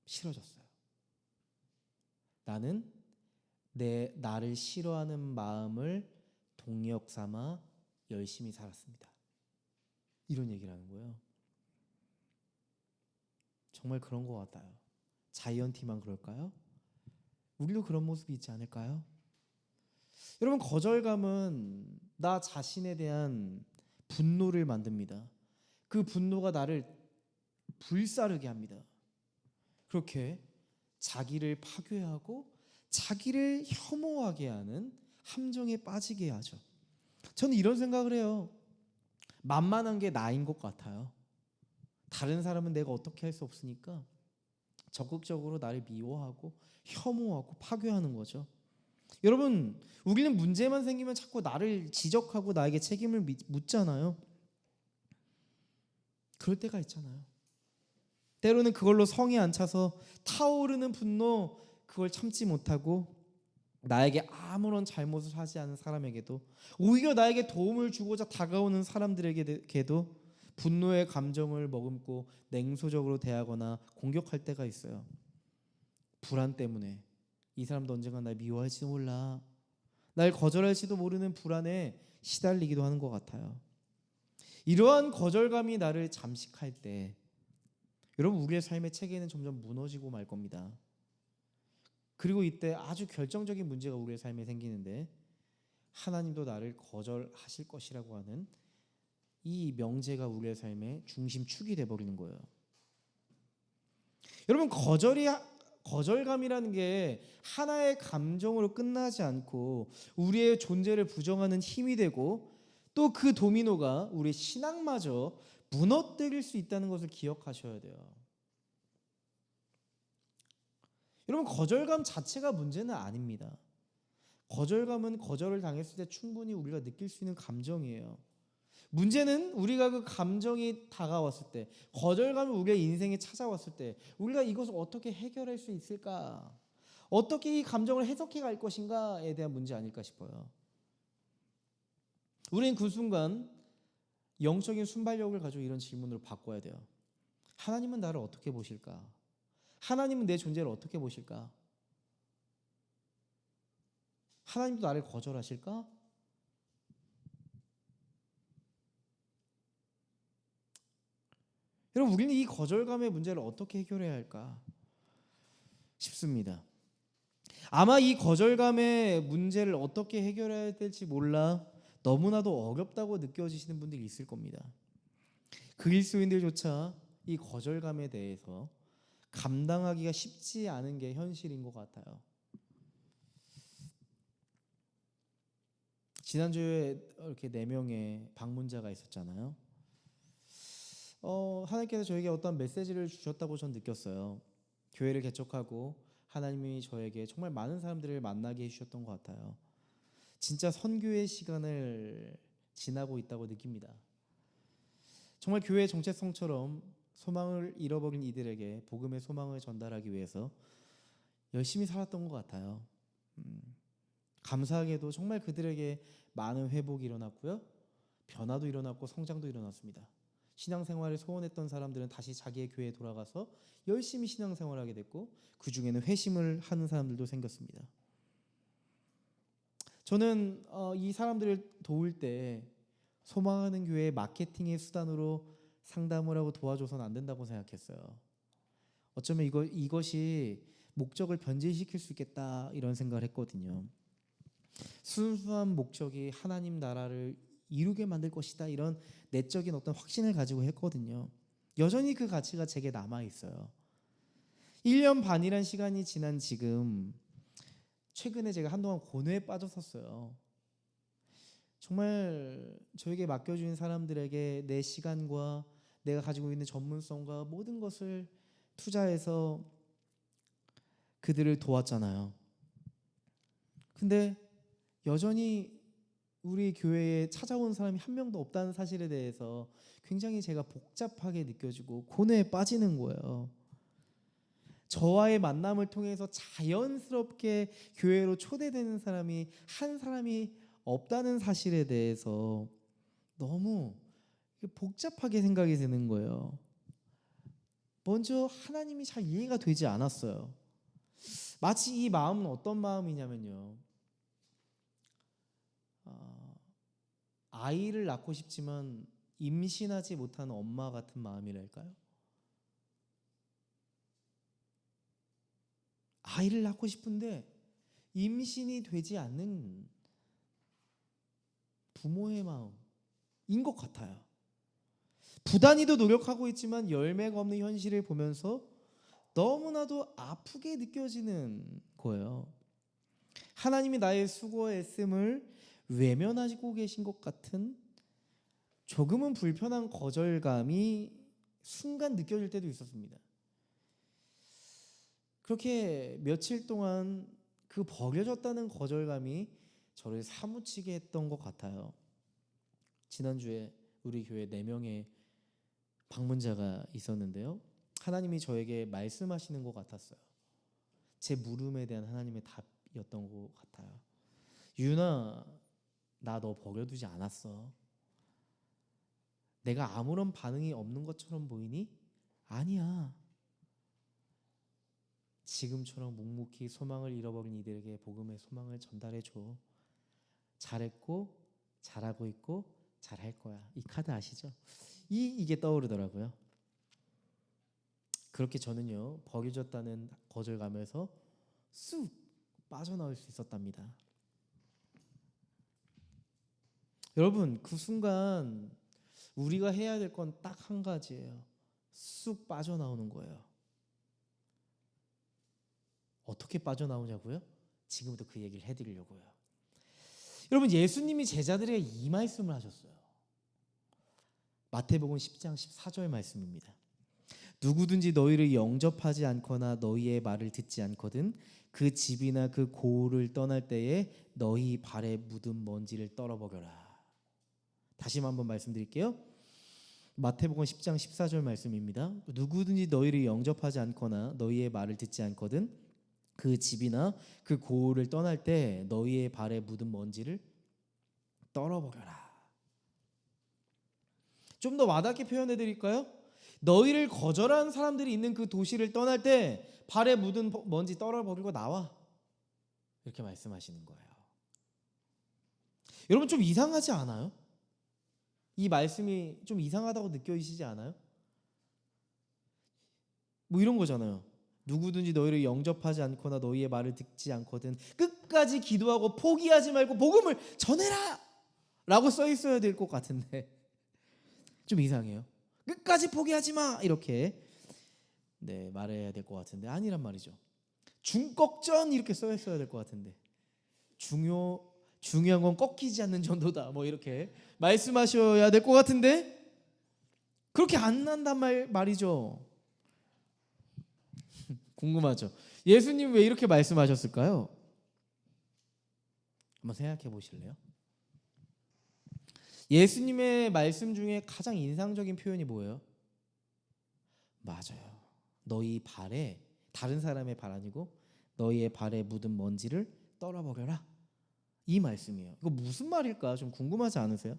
싫어졌어요. 나는 나를 싫어하는 마음을 동력 삼아 열심히 살았습니다. 이런 얘기를 하는 거예요. 정말 그런 것 같아요. 자이언티만 그럴까요? 우리도 그런 모습이 있지 않을까요? 여러분 거절감은 나 자신에 대한 분노를 만듭니다. 그 분노가 나를 불사르게 합니다. 그렇게 자기를 파괴하고 자기를 혐오하게 하는 함정에 빠지게 하죠. 저는 이런 생각을 해요. 만만한 게 나인 것 같아요. 다른 사람은 내가 어떻게 할 수 없으니까 적극적으로 나를 미워하고 혐오하고 파괴하는 거죠. 여러분 우리는 문제만 생기면 자꾸 나를 지적하고 나에게 책임을 묻잖아요. 그럴 때가 있잖아요. 때로는 그걸로 성에 안 차서 타오르는 분노, 그걸 참지 못하고 나에게 아무런 잘못을 하지 않은 사람에게도, 오히려 나에게 도움을 주고자 다가오는 사람들에게도 분노의 감정을 머금고 냉소적으로 대하거나 공격할 때가 있어요. 불안 때문에 이 사람도 언젠가 날 미워할지도 몰라, 날 거절할지도 모르는 불안에 시달리기도 하는 것 같아요. 이러한 거절감이 나를 잠식할 때 여러분 우리의 삶의 체계는 점점 무너지고 말 겁니다. 그리고 이때 아주 결정적인 문제가 우리의 삶에 생기는데, 하나님도 나를 거절하실 것이라고 하는 이 명제가 우리의 삶의 중심축이 돼버리는 거예요. 여러분 거절감이라는 게 하나의 감정으로 끝나지 않고 우리의 존재를 부정하는 힘이 되고, 또 그 도미노가 우리의 신앙마저 무너뜨릴 수 있다는 것을 기억하셔야 돼요. 여러분, 거절감 자체가 문제는 아닙니다. 거절감은 거절을 당했을 때 충분히 우리가 느낄 수 있는 감정이에요. 문제는 우리가 그 감정이 다가왔을 때, 거절감이 우리의 인생에 찾아왔을 때 우리가 이것을 어떻게 해결할 수 있을까? 어떻게 이 감정을 해석해 갈 것인가에 대한 문제 아닐까 싶어요. 우리는 그 순간 영적인 순발력을 가지고 이런 질문으로 바꿔야 돼요. 하나님은 나를 어떻게 보실까? 하나님은 내 존재를 어떻게 보실까? 하나님도 나를 거절하실까? 여러분, 우리는 이 거절감의 문제를 어떻게 해결해야 할까 싶습니다. 아마 이 거절감의 문제를 어떻게 해결해야 될지 몰라 너무나도 어렵다고 느껴지시는 분들이 있을 겁니다. 그리스도인들조차 이 거절감에 대해서 감당하기가 쉽지 않은 게 현실인 것 같아요. 지난주에 이렇게 4명의 방문자가 있었잖아요. 하나님께서 저에게 어떤 메시지를 주셨다고 전 느꼈어요. 교회를 개척하고 하나님이 저에게 정말 많은 사람들을 만나게 해주셨던 것 같아요. 진짜 선교의 시간을 지나고 있다고 느낍니다. 정말 교회의 정체성처럼 소망을 잃어버린 이들에게 복음의 소망을 전달하기 위해서 열심히 살았던 것 같아요. 감사하게도 정말 그들에게 많은 회복이 일어났고요, 변화도 일어났고 성장도 일어났습니다. 신앙생활을 소원했던 사람들은 다시 자기의 교회에 돌아가서 열심히 신앙생활을 하게 됐고, 그 중에는 회심을 하는 사람들도 생겼습니다. 저는 이 사람들을 도울 때 소망하는 교회의 마케팅의 수단으로 상담을 하고 도와줘서는 안 된다고 생각했어요. 어쩌면 이것이 목적을 변질시킬 수 있겠다 이런 생각을 했거든요. 순수한 목적이 하나님 나라를 이루게 만들 것이다 이런 내적인 어떤 확신을 가지고 했거든요. 여전히 그 가치가 제게 남아있어요. 1년 반이란 시간이 지난 지금 최근에 제가 한동안 고뇌에 빠졌었어요. 정말 저에게 맡겨주신 사람들에게 내 시간과 내가 가지고 있는 전문성과 모든 것을 투자해서 그들을 도왔잖아요. 근데 여전히 우리 교회에 찾아온 사람이 한 명도 없다는 사실에 대해서 굉장히 제가 복잡하게 느껴지고 고뇌에 빠지는 거예요. 저와의 만남을 통해서 자연스럽게 교회로 초대되는 사람이 한 사람이 없다는 사실에 대해서 너무 복잡하게 생각이 드는 거예요. 먼저 하나님이 잘 이해가 되지 않았어요. 마치 이 마음은 어떤 마음이냐면요, 아이를 낳고 싶지만 임신하지 못하는 엄마 같은 마음이랄까요? 아이를 낳고 싶은데 임신이 되지 않는 부모의 마음인 것 같아요. 부단히도 노력하고 있지만 열매가 없는 현실을 보면서 너무나도 아프게 느껴지는 거예요. 하나님이 나의 수고와 애씀을 외면하고 계신 것 같은 조금은 불편한 거절감이 순간 느껴질 때도 있었습니다. 그렇게 며칠 동안 그 버려졌다는 거절감이 저를 사무치게 했던 것 같아요. 지난주에 우리 교회 4명의 방문자가 있었는데요, 하나님이 저에게 말씀하시는 것 같았어요. 제 물음에 대한 하나님의 답이었던 것 같아요. 유나, 나 너 버려두지 않았어. 내가 아무런 반응이 없는 것처럼 보이니? 아니야. 지금처럼 묵묵히 소망을 잃어버린 이들에게 복음의 소망을 전달해줘. 잘했고 잘하고 있고 잘할 거야. 이 카드 아시죠? 이게 떠오르더라고요. 그렇게 저는요, 버려졌다는 거절감에서 쑥 빠져나올 수 있었답니다. 여러분, 그 순간 우리가 해야 될 건 딱 한 가지예요. 쑥 빠져나오는 거예요. 어떻게 빠져나오냐고요? 지금부터 그 얘기를 해드리려고요. 여러분, 예수님이 제자들에게 이 말씀을 하셨어요. 마태복음 10장 14절 말씀입니다. 누구든지 너희를 영접하지 않거나 너희의 말을 듣지 않거든 그 집이나 그 고을을 떠날 때에 너희 발에 묻은 먼지를 떨어버려라. 다시 한번 말씀드릴게요. 마태복음 10장 14절 말씀입니다. 누구든지 너희를 영접하지 않거나 너희의 말을 듣지 않거든 그 집이나 그 고을을 떠날 때 너희의 발에 묻은 먼지를 떨어버려라. 좀 더 와닿게 표현해 드릴까요? 너희를 거절한 사람들이 있는 그 도시를 떠날 때 발에 묻은 먼지 떨어버리고 나와. 이렇게 말씀하시는 거예요. 여러분 좀 이상하지 않아요? 이 말씀이 좀 이상하다고 느껴지시지 않아요? 뭐 이런 거잖아요. 누구든지 너희를 영접하지 않거나 너희의 말을 듣지 않거든 끝까지 기도하고 포기하지 말고 복음을 전해라 라고 써 있어야 될 것 같은데 좀 이상해요. 끝까지 포기하지 마 이렇게 말해야 될 것 같은데 아니란 말이죠. 중꺾전 이렇게 써 있어야 될 것 같은데 중요한 건 꺾이지 않는 정도다 뭐 이렇게 말씀하셔야 될 것 같은데 그렇게 안 한단 말이죠. 궁금하죠? 예수님 왜 이렇게 말씀하셨을까요? 한번 생각해 보실래요? 예수님의 말씀 중에 가장 인상적인 표현이 뭐예요? 맞아요. 너희 발에 다른 사람의 발 아니고 너희의 발에 묻은 먼지를 떨어버려라. 이 말씀이에요. 이거 무슨 말일까? 좀 궁금하지 않으세요?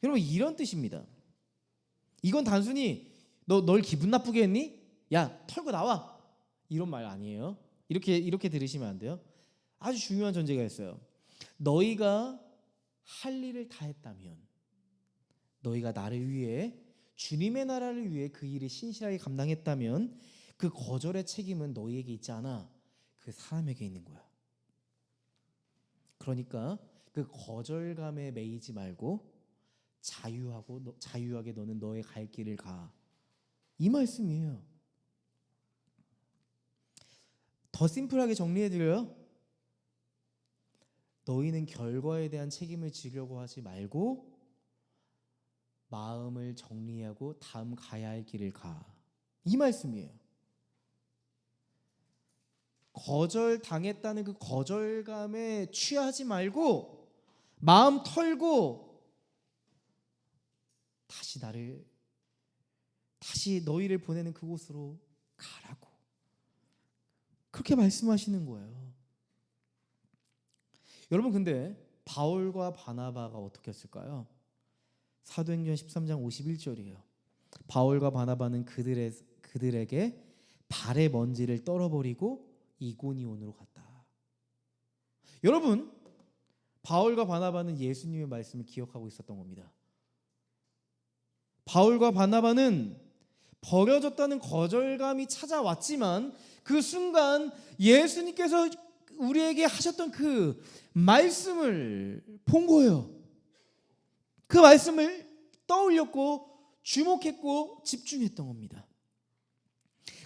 여러분 이런 뜻입니다. 이건 단순히 널 기분 나쁘게 했니? 야 털고 나와. 이런 말 아니에요. 이렇게 들으시면 안 돼요. 아주 중요한 전제가 있어요. 너희가 할 일을 다 했다면 너희가 나를 위해 주님의 나라를 위해 그 일을 신실하게 감당했다면 그 거절의 책임은 너희에게 있지 않아 그 사람에게 있는 거야. 그러니까 그 거절감에 매이지 말고 자유하게 너는 너의 갈 길을 가. 이 말씀이에요. 더 심플하게 정리해드려요. 너희는 결과에 대한 책임을 지려고 하지 말고 마음을 정리하고 다음 가야 할 길을 가. 이 말씀이에요. 거절당했다는 그 거절감에 취하지 말고 마음 털고 다시 너희를 보내는 그곳으로 가라고. 그렇게 말씀하시는 거예요. 여러분 근데 바울과 바나바가 어떻게 했을까요? 사도행전 13장 51절이에요. 바울과 바나바는 그들에게 발의 먼지를 떨어버리고 이고니온으로 갔다. 여러분 바울과 바나바는 예수님의 말씀을 기억하고 있었던 겁니다. 바울과 바나바는 버려졌다는 거절감이 찾아왔지만 그 순간 예수님께서 우리에게 하셨던 그 말씀을 본 거예요. 그 말씀을 떠올렸고 주목했고 집중했던 겁니다.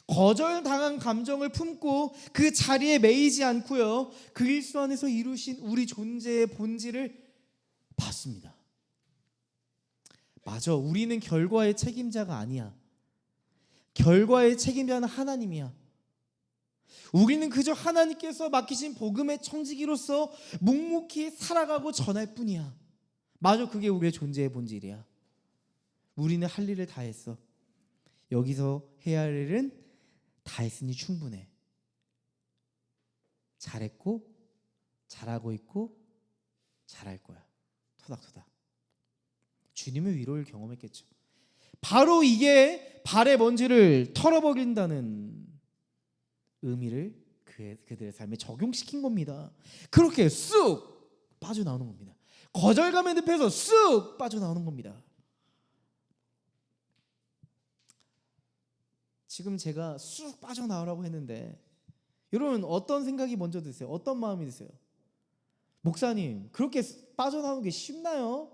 거절당한 감정을 품고 그 자리에 매이지 않고요. 그리스도 안에서 이루신 우리 존재의 본질을 봤습니다. 맞아, 우리는 결과의 책임자가 아니야. 결과의 책임자는 하나님이야. 우리는 그저 하나님께서 맡기신 복음의 청지기로서 묵묵히 살아가고 전할 뿐이야. 맞아, 그게 우리의 존재의 본질이야. 우리는 할 일을 다 했어. 여기서 해야 할 일은 다 했으니 충분해. 잘했고 잘하고 있고 잘할 거야. 토닥토닥. 주님의 위로를 경험했겠죠. 바로 이게 발의 먼지를 털어버린다는 의미를 그들의 삶에 적용시킨 겁니다. 그렇게 쑥 빠져나오는 겁니다. 거절감의 늪에서 쑥 빠져나오는 겁니다. 지금 제가 쑥 빠져나오라고 했는데 여러분 어떤 생각이 먼저 드세요? 어떤 마음이 드세요? 목사님 그렇게 빠져나오는 게 쉽나요?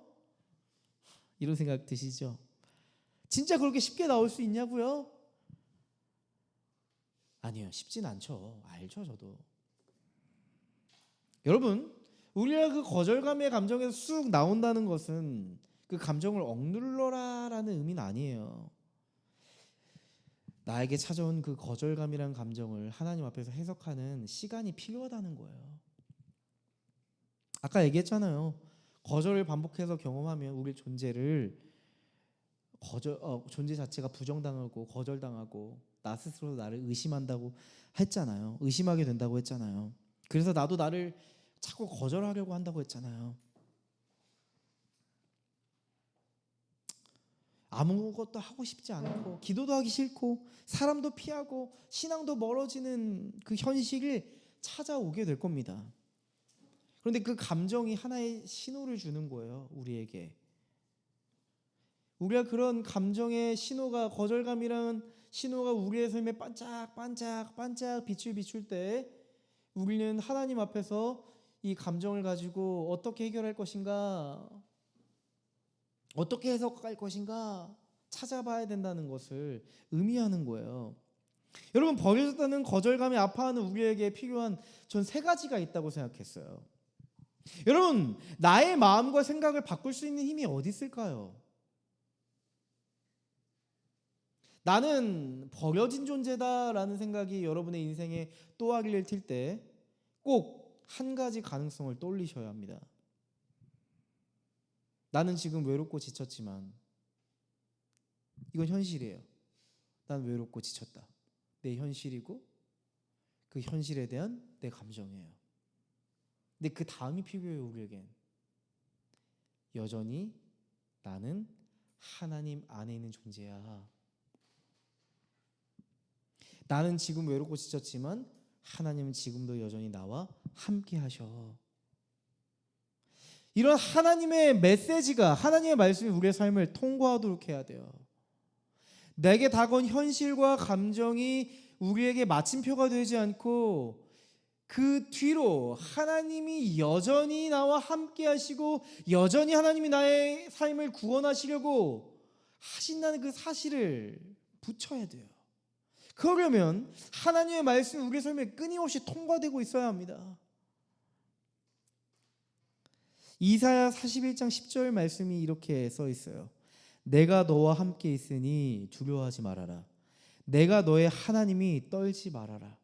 이런 생각 드시죠? 진짜 그렇게 쉽게 나올 수 있냐고요? 아니요, 쉽진 않죠. 알죠, 저도. 여러분, 우리가 그 거절감의 감정에서 쑥 나온다는 것은 그 감정을 억눌러라라는 의미는 아니에요. 나에게 찾아온 그 거절감이란 감정을 하나님 앞에서 해석하는 시간이 필요하다는 거예요. 아까 얘기했잖아요. 거절을 반복해서 경험하면 우리 존재를 존재 자체가 부정당하고 거절당하고 나 스스로 나를 의심한다고 했잖아요. 의심하게 된다고 했잖아요. 그래서 나도 나를 자꾸 거절하려고 한다고 했잖아요. 아무것도 하고 싶지 않고 기도도 하기 싫고 사람도 피하고 신앙도 멀어지는 그 현실이 찾아오게 될 겁니다. 그런데 그 감정이 하나의 신호를 주는 거예요. 우리에게. 우리가 그런 감정의 신호가 거절감이라는 신호가 우리의 삶에 반짝반짝 빛을 비출 때 우리는 하나님 앞에서 이 감정을 가지고 어떻게 해결할 것인가, 어떻게 해석할 것인가 찾아봐야 된다는 것을 의미하는 거예요. 여러분, 버려졌다는 거절감에 아파하는 우리에게 필요한 전 세 가지가 있다고 생각했어요. 여러분, 나의 마음과 생각을 바꿀 수 있는 힘이 어디 있을까요? 나는 버려진 존재다라는 생각이 여러분의 인생에 또아리를 틀 때 꼭 한 가지 가능성을 떠올리셔야 합니다. 나는 지금 외롭고 지쳤지만 이건 현실이에요. 난 외롭고 지쳤다. 내 현실이고 그 현실에 대한 내 감정이에요. 근데 그 다음이 필요해요. 우리에겐 여전히 나는 하나님 안에 있는 존재야. 나는 지금 외롭고 지쳤지만 하나님은 지금도 여전히 나와 함께 하셔. 이런 하나님의 메시지가, 하나님의 말씀이 우리의 삶을 통과하도록 해야 돼요. 내게 다가온 현실과 감정이 우리에게 마침표가 되지 않고 그 뒤로 하나님이 여전히 나와 함께 하시고 여전히 하나님이 나의 삶을 구원하시려고 하신다는 그 사실을 붙여야 돼요. 그러려면 하나님의 말씀이 우리의 삶에 끊임없이 통과되고 있어야 합니다. 이사야 41장 10절 말씀이 이렇게 써 있어요. 내가 너와 함께 있으니 두려워하지 말아라. 내가 너의 하나님이 떨지 말아라.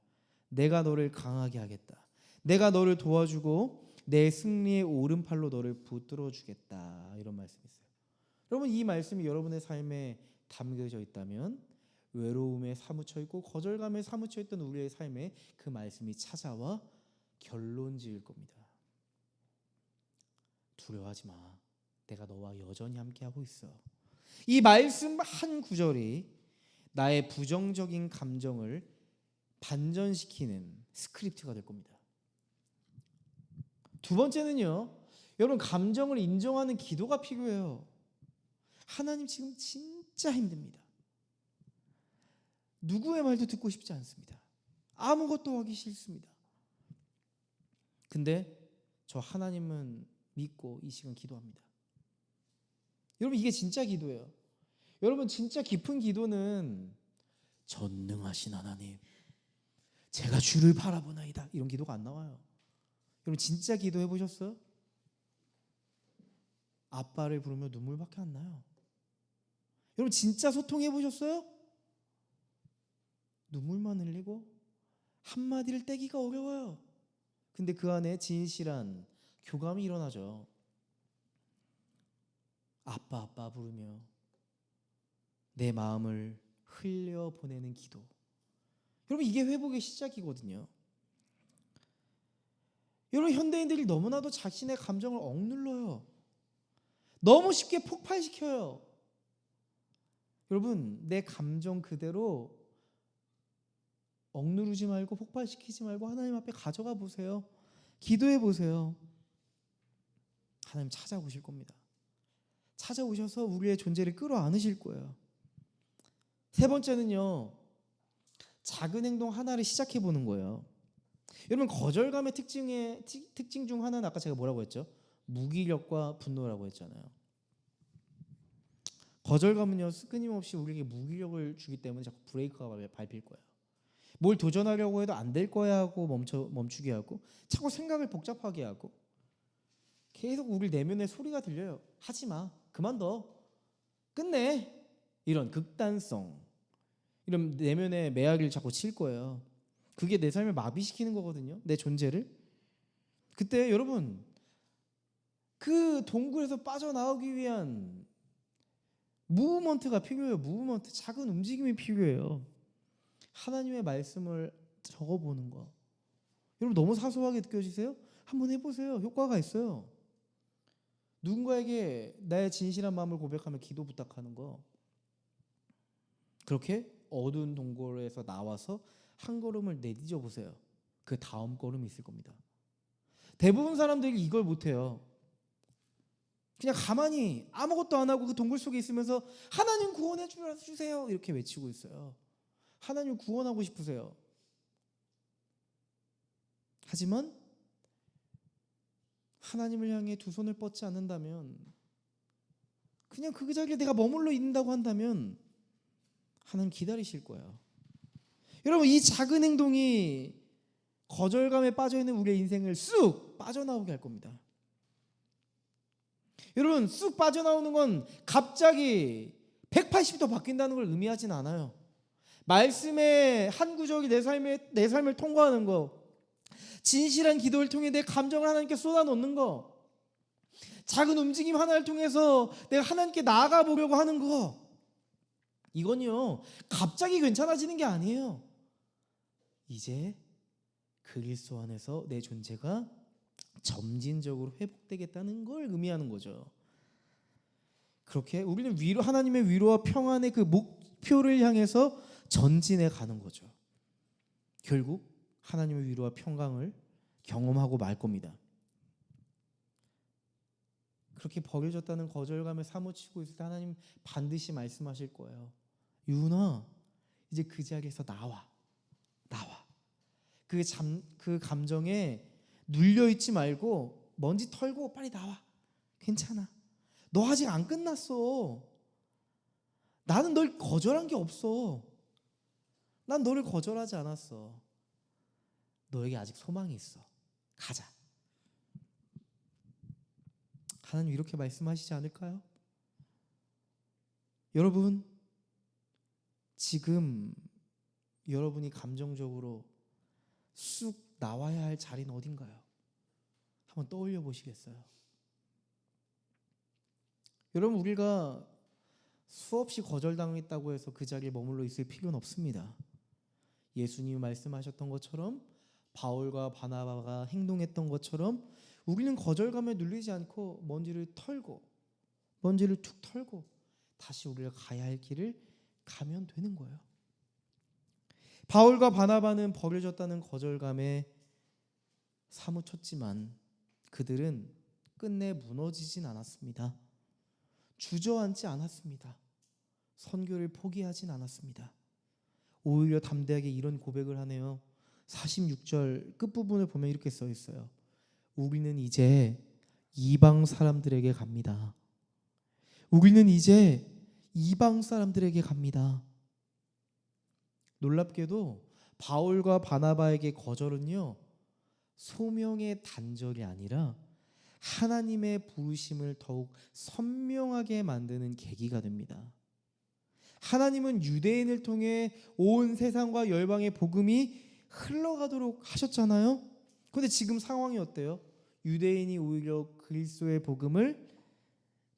내가 너를 강하게 하겠다. 내가 너를 도와주고 내 승리의 오른팔로 너를 붙들어 주겠다. 이런 말씀이 있어요. 여러분, 이 말씀이 여러분의 삶에 담겨져 있다면 외로움에 사무쳐 있고 거절감에 사무쳐 있던 우리의 삶에 그 말씀이 찾아와 결론 지을 겁니다. 두려워하지 마. 내가 너와 여전히 함께하고 있어. 이 말씀 한 구절이 나의 부정적인 감정을 반전시키는 스크립트가 될 겁니다. 두 번째는요, 여러분, 감정을 인정하는 기도가 필요해요. 하나님, 지금 진짜 힘듭니다. 누구의 말도 듣고 싶지 않습니다. 아무것도 하기 싫습니다. 근데 저 하나님은 믿고 이 시간 기도합니다. 여러분, 이게 진짜 기도예요. 여러분, 진짜 깊은 기도는 전능하신 하나님, 제가 주를 바라보나이다, 이런 기도가 안 나와요. 여러분, 진짜 기도 해보셨어요? 아빠를 부르며 눈물밖에 안 나요. 여러분, 진짜 소통해보셨어요? 눈물만 흘리고 한마디를 떼기가 어려워요. 근데 그 안에 진실한 교감이 일어나죠. 아빠 아빠 부르며 내 마음을 흘려보내는 기도. 여러분, 이게 회복의 시작이거든요. 여러분, 현대인들이 너무나도 자신의 감정을 억눌러요. 너무 쉽게 폭발시켜요. 여러분, 내 감정 그대로 억누르지 말고 폭발시키지 말고 하나님 앞에 가져가 보세요. 기도해 보세요. 하나님 찾아오실 겁니다. 찾아오셔서 우리의 존재를 끌어안으실 거예요. 세 번째는요, 작은 행동 하나를 시작해 보는 거예요. 여러분, 거절감의 특징 중 하나는 아까 제가 뭐라고 했죠? 무기력과 분노라고 했잖아요. 거절감은요, 끊임없이 우리에게 무기력을 주기 때문에 자꾸 브레이크가 밟힐 거예요. 뭘 도전하려고 해도 안 될 거야 하고 멈추게 하고 자꾸 생각을 복잡하게 하고 계속 우리 내면에 소리가 들려요. 하지마, 그만둬, 끝내, 이런 극단성. 이런 내면의 매화기를 자꾸 칠 거예요. 그게 내 삶을 마비시키는 거거든요. 내 존재를. 그때 여러분 그 동굴에서 빠져나오기 위한 무브먼트가 필요해요. 무브먼트, 작은 움직임이 필요해요. 하나님의 말씀을 적어보는 거. 여러분 너무 사소하게 느껴지세요? 한번 해보세요. 효과가 있어요. 누군가에게 나의 진실한 마음을 고백하며 기도 부탁하는 거. 그렇게 어두운 동굴에서 나와서 한 걸음을 내디뎌 보세요. 그 다음 걸음이 있을 겁니다. 대부분 사람들이 이걸 못해요. 그냥 가만히 아무것도 안 하고 그 동굴 속에 있으면서 하나님 구원해 주세요 이렇게 외치고 있어요. 하나님 구원하고 싶으세요. 하지만 하나님을 향해 두 손을 뻗지 않는다면, 그냥 그 자리에 내가 머물러 있는다고 한다면 하나님 기다리실 거예요. 여러분 이 작은 행동이 거절감에 빠져있는 우리의 인생을 쑥 빠져나오게 할 겁니다. 여러분 쑥 빠져나오는 건 갑자기 180도 바뀐다는 걸 의미하진 않아요. 말씀의 한 구절이 내 삶을 통과하는 거, 진실한 기도를 통해 내 감정을 하나님께 쏟아놓는 거, 작은 움직임 하나를 통해서 내가 하나님께 나아가 보려고 하는 거, 이건요 갑자기 괜찮아지는 게 아니에요. 이제 그리스도 안에서 내 존재가 점진적으로 회복되겠다는 걸 의미하는 거죠. 그렇게 우리는 하나님의 위로와 평안의 그 목표를 향해서 전진해 가는 거죠. 결국 하나님의 위로와 평강을 경험하고 말 겁니다. 그렇게 버려졌다는 거절감에 사무치고 있을 때 하나님 반드시 말씀하실 거예요. 유은아, 이제 그 자리에서 나와. 그 감정에 눌려있지 말고 먼지 털고 빨리 나와. 괜찮아. 너 아직 안 끝났어. 나는 널 거절한 게 없어. 난 너를 거절하지 않았어. 너에게 아직 소망이 있어. 가자. 하나님 이렇게 말씀하시지 않을까요? 여러분, 지금 여러분이 감정적으로 쑥 나와야 할 자리는 어딘가요? 한번 떠올려 보시겠어요? 여러분, 우리가 수없이 거절당했다고 해서 그 자리에 머물러 있을 필요는 없습니다. 예수님이 말씀하셨던 것처럼, 바울과 바나바가 행동했던 것처럼 우리는 거절감에 눌리지 않고 먼지를 툭 털고 다시 우리가 가야 할 길을 가면 되는 거예요. 바울과 바나바는 버려졌다는 거절감에 사무쳤지만 그들은 끝내 무너지진 않았습니다. 주저앉지 않았습니다. 선교를 포기하진 않았습니다. 오히려 담대하게 이런 고백을 하네요. 46절 끝부분을 보면 이렇게 써 있어요. 우리는 이제 이방 사람들에게 갑니다. 우리는 이제 이방 사람들에게 갑니다. 놀랍게도 바울과 바나바에게 거절은요, 소명의 단절이 아니라 하나님의 부르심을 더욱 선명하게 만드는 계기가 됩니다. 하나님은 유대인을 통해 온 세상과 열방의 복음이 흘러가도록 하셨잖아요. 그런데 지금 상황이 어때요? 유대인이 오히려 그리스도의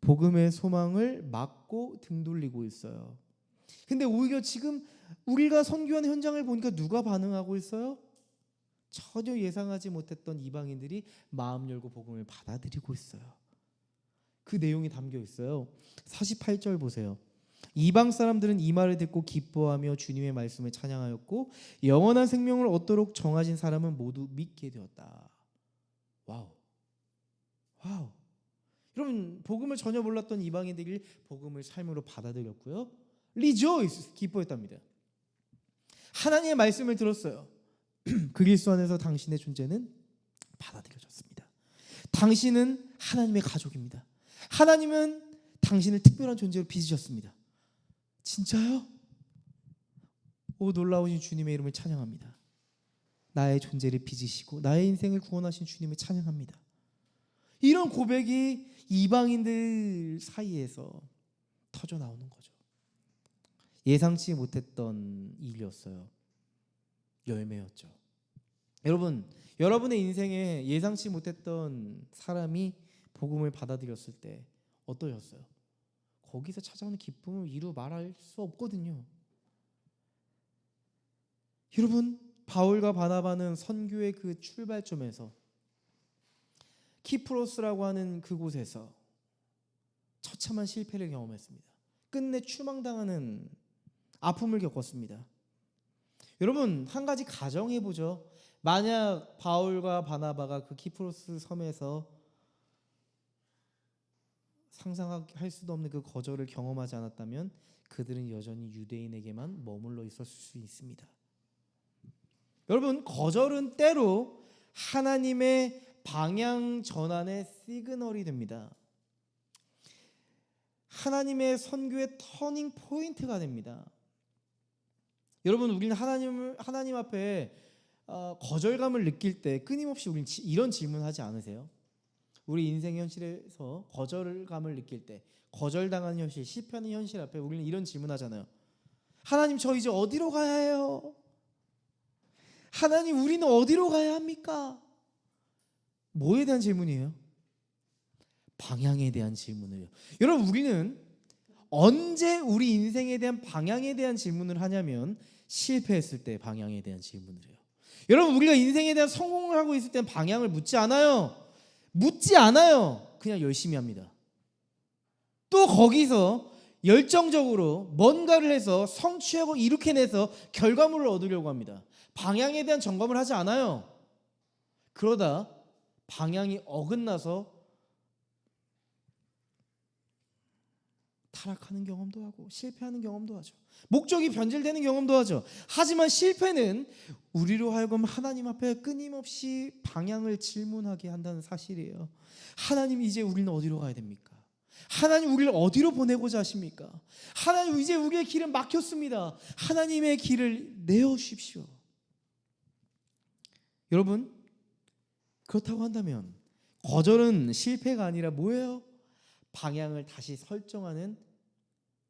복음의 소망을 막고 등 돌리고 있어요. 근데 오히려 지금 우리가 선교하는 현장을 보니까 누가 반응하고 있어요? 전혀 예상하지 못했던 이방인들이 마음 열고 복음을 받아들이고 있어요. 그 내용이 담겨 있어요. 48절 보세요. 이방 사람들은 이 말을 듣고 기뻐하며 주님의 말씀을 찬양하였고 영원한 생명을 얻도록 정하신 사람은 모두 믿게 되었다. 와우. 여러분, 복음을 전혀 몰랐던 이방인들이 복음을 삶으로 받아들였고요. 리조이스, 기뻐했답니다. 하나님의 말씀을 들었어요. 그리스도 안에서 당신의 존재는 받아들여졌습니다. 당신은 하나님의 가족입니다. 하나님은 당신을 특별한 존재로 빚으셨습니다. 진짜요? 오, 놀라우신 주님의 이름을 찬양합니다. 나의 존재를 빚으시고 나의 인생을 구원하신 주님을 찬양합니다. 이런 고백이 이방인들 사이에서 터져 나오는 거죠. 예상치 못했던 일이었어요. 열매였죠. 여러분, 여러분의 인생에 예상치 못했던 사람이 복음을 받아들였을 때 어떠셨어요? 거기서 찾아오는 기쁨을 이루 말할 수 없거든요. 여러분, 바울과 바나바는 선교의 그 출발점에서 키프로스라고 하는 그곳에서 처참한 실패를 경험했습니다. 끝내 추망당하는 아픔을 겪었습니다. 여러분, 한 가지 가정해보죠. 만약 바울과 바나바가 그 키프로스 섬에서 상상할 수도 없는 그 거절을 경험하지 않았다면 그들은 여전히 유대인에게만 머물러 있었을 수 있습니다. 여러분, 거절은 때로 하나님의 방향 전환의 시그널이 됩니다. 하나님의 선교의 터닝 포인트가 됩니다. 여러분, 우리는 하나님 앞에 거절감을 느낄 때 끊임없이 우리는 이런 질문하지 않으세요? 우리 인생 현실에서 거절감을 느낄 때, 거절당하는 현실, 실패하는 현실 앞에 우리는 이런 질문하잖아요. 하나님, 저 이제 어디로 가야 해요? 하나님, 우리는 어디로 가야 합니까? 뭐에 대한 질문이에요? 방향에 대한 질문이에요. 여러분, 우리는 언제 우리 인생에 대한 방향에 대한 질문을 하냐면 실패했을 때 방향에 대한 질문을 해요. 여러분, 우리가 인생에 대한 성공을 하고 있을 때는 방향을 묻지 않아요. 그냥 열심히 합니다. 또 거기서 열정적으로 뭔가를 해서 성취하고 이룩해내서 결과물을 얻으려고 합니다. 방향에 대한 점검을 하지 않아요. 그러다 방향이 어긋나서 타락하는 경험도 하고 실패하는 경험도 하죠. 목적이 변질되는 경험도 하죠. 하지만 실패는 우리로 하여금 하나님 앞에 끊임없이 방향을 질문하게 한다는 사실이에요. 하나님, 이제 우리는 어디로 가야 됩니까? 하나님, 우리를 어디로 보내고자 하십니까? 하나님, 이제 우리의 길은 막혔습니다. 하나님의 길을 내어주십시오. 여러분, 그렇다고 한다면 거절은 실패가 아니라 뭐예요? 방향을 다시 설정하는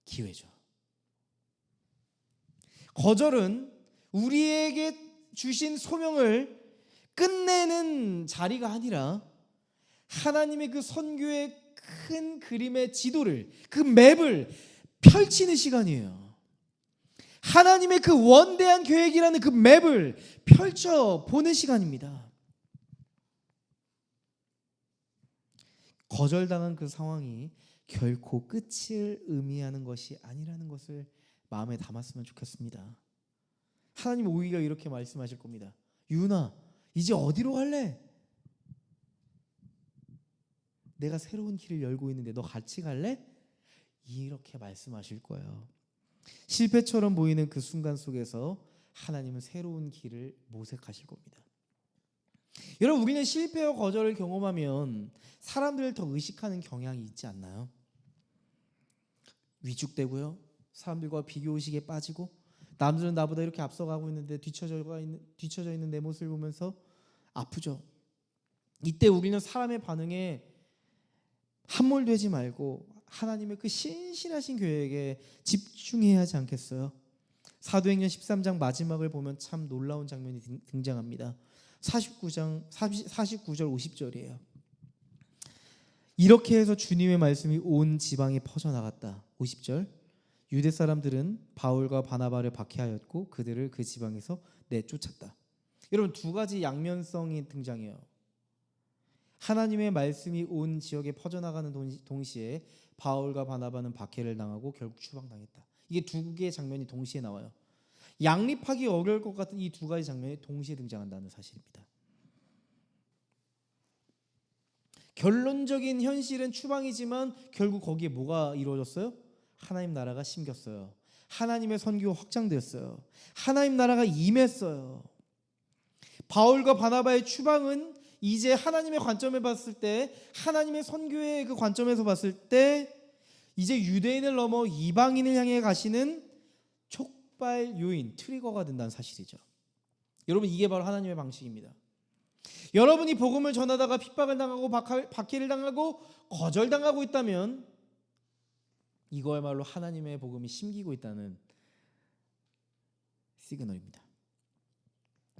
기회죠. 거절은 우리에게 주신 소명을 끝내는 자리가 아니라 하나님의 그 선교의 큰 그림의 지도를, 그 맵을 펼치는 시간이에요. 하나님의 그 원대한 계획이라는 그 맵을 펼쳐보는 시간입니다. 거절당한 그 상황이 결코 끝을 의미하는 것이 아니라는 것을 마음에 담았으면 좋겠습니다. 하나님 오히려 이렇게 말씀하실 겁니다. 유은아, 이제 어디로 갈래? 내가 새로운 길을 열고 있는데 너 같이 갈래? 이렇게 말씀하실 거예요. 실패처럼 보이는 그 순간 속에서 하나님은 새로운 길을 모색하실 겁니다. 여러분, 우리는 실패와 거절을 경험하면 사람들을 더 의식하는 경향이 있지 않나요? 위축되고요. 사람들과 비교의식에 빠지고 남들은 나보다 이렇게 앞서가고 있는데 뒤처져 있는 내 모습을 보면서 아프죠. 이때 우리는 사람의 반응에 함몰되지 말고 하나님의 그 신실하신 계획에 집중해야 하지 않겠어요? 사도행전 13장 마지막을 보면 참 놀라운 장면이 등장합니다. 49절 50절이에요. 이렇게 해서 주님의 말씀이 온 지방에 퍼져나갔다. 50절. 유대 사람들은 바울과 바나바를 박해하였고 그들을 그 지방에서 내쫓았다. 여러분, 두 가지 양면성이 등장해요. 하나님의 말씀이 온 지역에 퍼져나가는 동시에 바울과 바나바는 박해를 당하고 결국 추방당했다. 이게 두 개의 장면이 동시에 나와요. 양립하기 어려울 것 같은 이 두 가지 장면이 동시에 등장한다는 사실입니다. 결론적인 현실은 추방이지만 결국 거기에 뭐가 이루어졌어요? 하나님 나라가 심겼어요. 하나님의 선교가 확장되었어요. 하나님 나라가 임했어요. 바울과 바나바의 추방은 이제 하나님의 관점에 봤을 때, 하나님의 선교의 그 관점에서 봤을 때 이제 유대인을 넘어 이방인을 향해 가시는 촉발 요인, 트리거가 된다는 사실이죠. 여러분, 이게 바로 하나님의 방식입니다. 여러분이 복음을 전하다가 핍박을 당하고 박해를 당하고 거절당하고 있다면 이거야말로 하나님의 복음이 심기고 있다는 시그널입니다.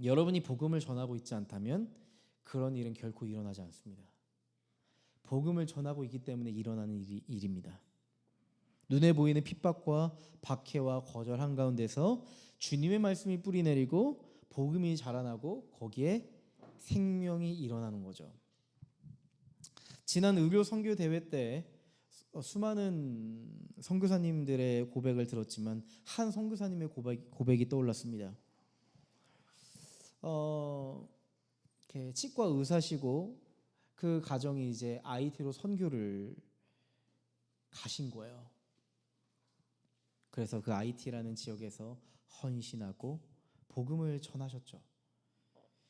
여러분이 복음을 전하고 있지 않다면 그런 일은 결코 일어나지 않습니다. 복음을 전하고 있기 때문에 일어나는 일입니다. 눈에 보이는 핍박과 박해와 거절 한가운데서 주님의 말씀이 뿌리 내리고 복음이 자라나고 거기에 생명이 일어나는 거죠. 지난 의료 선교 대회 때 수많은 선교사님들의 고백을 들었지만 한 선교사님의 고백이 떠올랐습니다. 이렇게 치과 의사시고 그 가정이 이제 IT로 선교를 가신 거예요. 그래서 그 IT라는 지역에서 헌신하고 복음을 전하셨죠.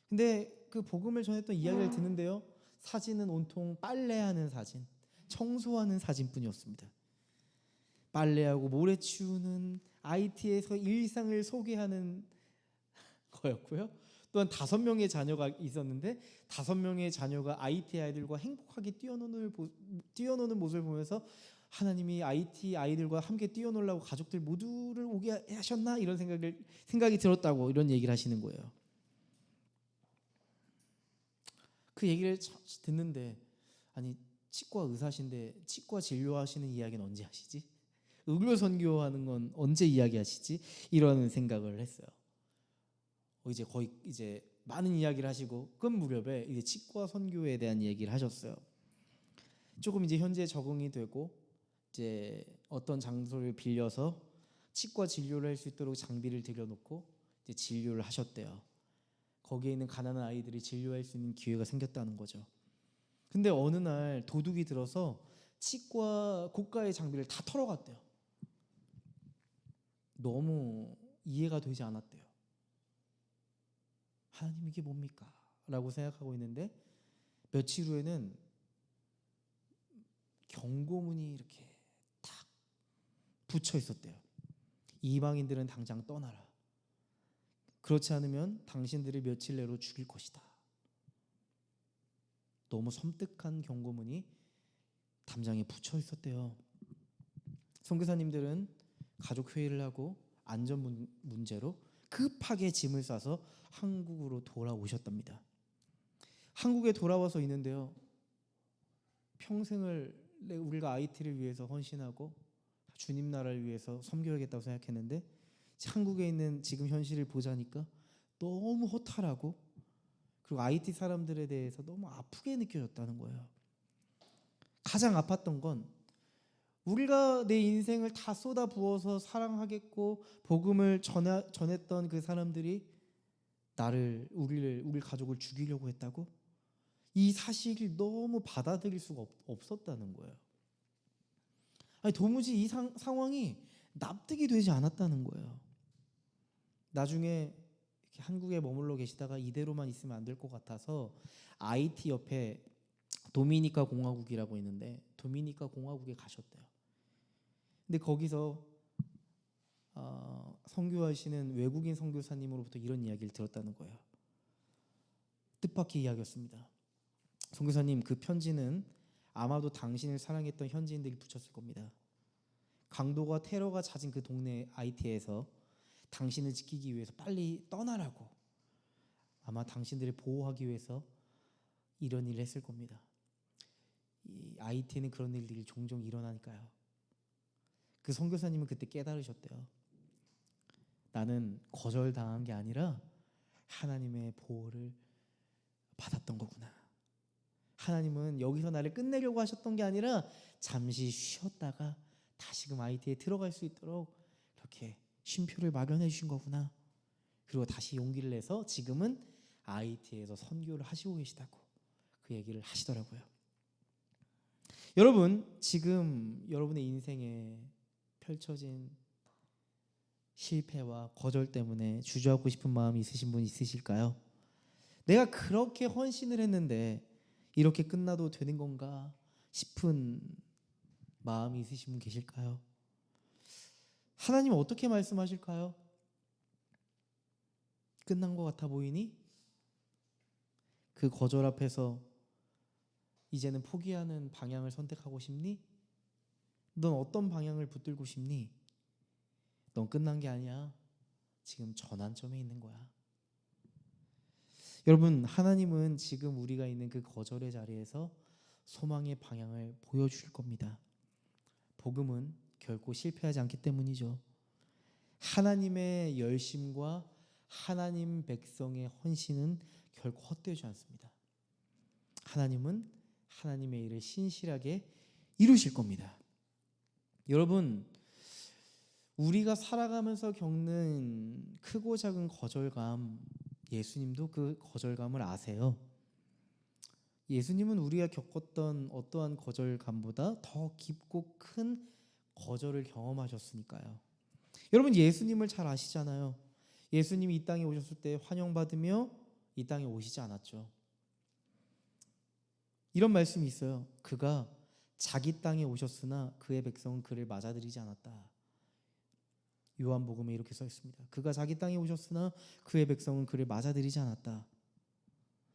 근데 그 복음을 전했던 이야기를 듣는데요, 사진은 온통 빨래하는 사진, 청소하는 사진뿐이었습니다. 빨래하고 모래 치우는 IT에서 일상을 소개하는 거였고요. 또한 5명의 자녀가 있었는데 5명의 자녀가 IT 아이들과 행복하게 뛰어노는 모습을 보면서 하나님이 IT 아이들과 함께 뛰어놀라고 가족들 모두를 오게 하셨나 이런 생각이 들었다고 이런 얘기를 하시는 거예요. 그 얘기를 듣는데 아니 치과 의사신데 치과 진료하시는 이야기는 언제 하시지? 의료 선교하는 건 언제 이야기하시지? 이런 생각을 했어요. 이제 거의 이제 많은 이야기를 하시고 끝 무렵에 이제 치과 선교에 대한 얘기를 하셨어요. 조금 이제 현재 적응이 되고 이제 어떤 장소를 빌려서 치과 진료를 할 수 있도록 장비를 들여놓고 이제 진료를 하셨대요. 거기에 있는 가난한 아이들이 진료할 수 있는 기회가 생겼다는 거죠. 근데 어느 날 도둑이 들어서 치과 고가의 장비를 다 털어갔대요. 너무 이해가 되지 않았대요. 하나님 이게 뭡니까? 라고 생각하고 있는데 며칠 후에는 경고문이 이렇게 탁 붙여 있었대요. 이방인들은 당장 떠나라. 그렇지 않으면 당신들을 며칠 내로 죽일 것이다. 너무 섬뜩한 경고문이 담장에 붙여 있었대요. 선교사님들은 가족 회의를 하고 안전 문제로 급하게 짐을 싸서 한국으로 돌아오셨답니다. 한국에 돌아와서 있는데요, 평생을 우리가 IT를 위해서 헌신하고 주님 나라를 위해서 섬겨야겠다고 생각했는데 한국에 있는 지금 현실을 보자니까 너무 허탈하고 그리고 IT 사람들에 대해서 너무 아프게 느껴졌다는 거예요. 가장 아팠던 건 우리가 내 인생을 다 쏟아부어서 사랑하겠고 복음을 전했던 그 사람들이 우리 가족을 죽이려고 했다고? 이 사실을 너무 받아들일 수가 없었다는 거예요. 아니 도무지 이 상황이 납득이 되지 않았다는 거예요. 나중에 이렇게 한국에 머물러 계시다가 이대로만 있으면 안 될 것 같아서 IT 옆에 도미니카 공화국이라고 있는데 도미니카 공화국에 가셨대요. 근데 거기서 선교하시는 외국인 선교사님으로부터 이런 이야기를 들었다는 거예요. 뜻밖의 이야기였습니다. 선교사님, 그 편지는 아마도 당신을 사랑했던 현지인들이 붙였을 겁니다. 강도가 테러가 잦은 그 동네 IT에서 당신을 지키기 위해서 빨리 떠나라고 아마 당신들을 보호하기 위해서 이런 일을 했을 겁니다. 이 IT에는 그런 일들이 종종 일어나니까요. 그 선교사님은 그때 깨달으셨대요. 나는 거절당한 게 아니라 하나님의 보호를 받았던 거구나. 하나님은 여기서 나를 끝내려고 하셨던 게 아니라 잠시 쉬었다가 다시금 IT에 들어갈 수 있도록 이렇게 쉼표를 마련해 주신 거구나. 그리고 다시 용기를 내서 지금은 IT에서 선교를 하시고 계시다고 그 얘기를 하시더라고요. 여러분, 지금 여러분의 인생에 펼쳐진 실패와 거절 때문에 주저하고 싶은 마음이 있으신 분 있으실까요? 내가 그렇게 헌신을 했는데 이렇게 끝나도 되는 건가 싶은 마음이 있으신 분 계실까요? 하나님은 어떻게 말씀하실까요? 끝난 것 같아 보이니? 그 거절 앞에서 이제는 포기하는 방향을 선택하고 싶니? 넌 어떤 방향을 붙들고 싶니? 넌 끝난 게 아니야. 지금 전환점에 있는 거야. 여러분, 하나님은 지금 우리가 있는 그 거절의 자리에서 소망의 방향을 보여주실 겁니다. 복음은 결코 실패하지 않기 때문이죠. 하나님의 열심과 하나님 백성의 헌신은 결코 헛되지 않습니다. 하나님은 하나님의 일을 신실하게 이루실 겁니다. 여러분, 우리가 살아가면서 겪는 크고 작은 거절감, 예수님도 그 거절감을 아세요. 예수님은 우리가 겪었던 어떠한 거절감보다 더 깊고 큰 거절을 경험하셨으니까요. 여러분, 예수님을 잘 아시잖아요. 예수님이 이 땅에 오셨을 때 환영받으며 이 땅에 오시지 않았죠. 이런 말씀이 있어요. 그가 자기 땅에 오셨으나 그의 백성은 그를 맞아들이지 않았다. 요한복음에 이렇게 써 있습니다. 그가 자기 땅에 오셨으나 그의 백성은 그를 맞아들이지 않았다.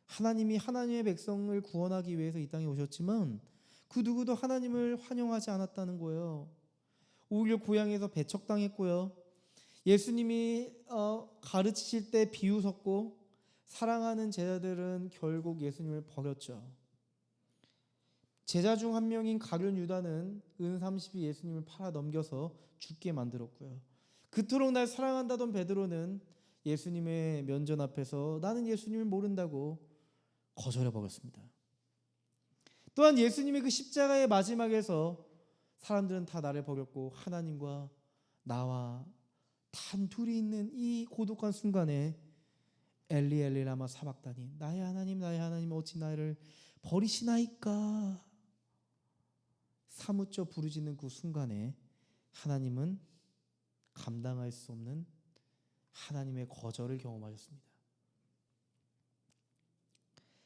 하나님이 하나님의 백성을 구원하기 위해서 이 땅에 오셨지만 그 누구도 하나님을 환영하지 않았다는 거예요. 오히려 고향에서 배척당했고요. 예수님이 가르치실 때 비웃었고 사랑하는 제자들은 결국 예수님을 버렸죠. 제자 중 한 명인 가룟 유다는 은 30이 예수님을 팔아 넘겨서 죽게 만들었고요. 그토록 날 사랑한다던 베드로는 예수님의 면전 앞에서 나는 예수님을 모른다고 거절해 버렸습니다. 또한 예수님의 그 십자가의 마지막에서 사람들은 다 나를 버렸고 하나님과 나와 단 둘이 있는 이 고독한 순간에 엘리 엘리 라마 사박다니, 나의 하나님 어찌 나를 버리시나이까 사무쳐 부르짖는 그 순간에 하나님은 감당할 수 없는 하나님의 거절을 경험하셨습니다.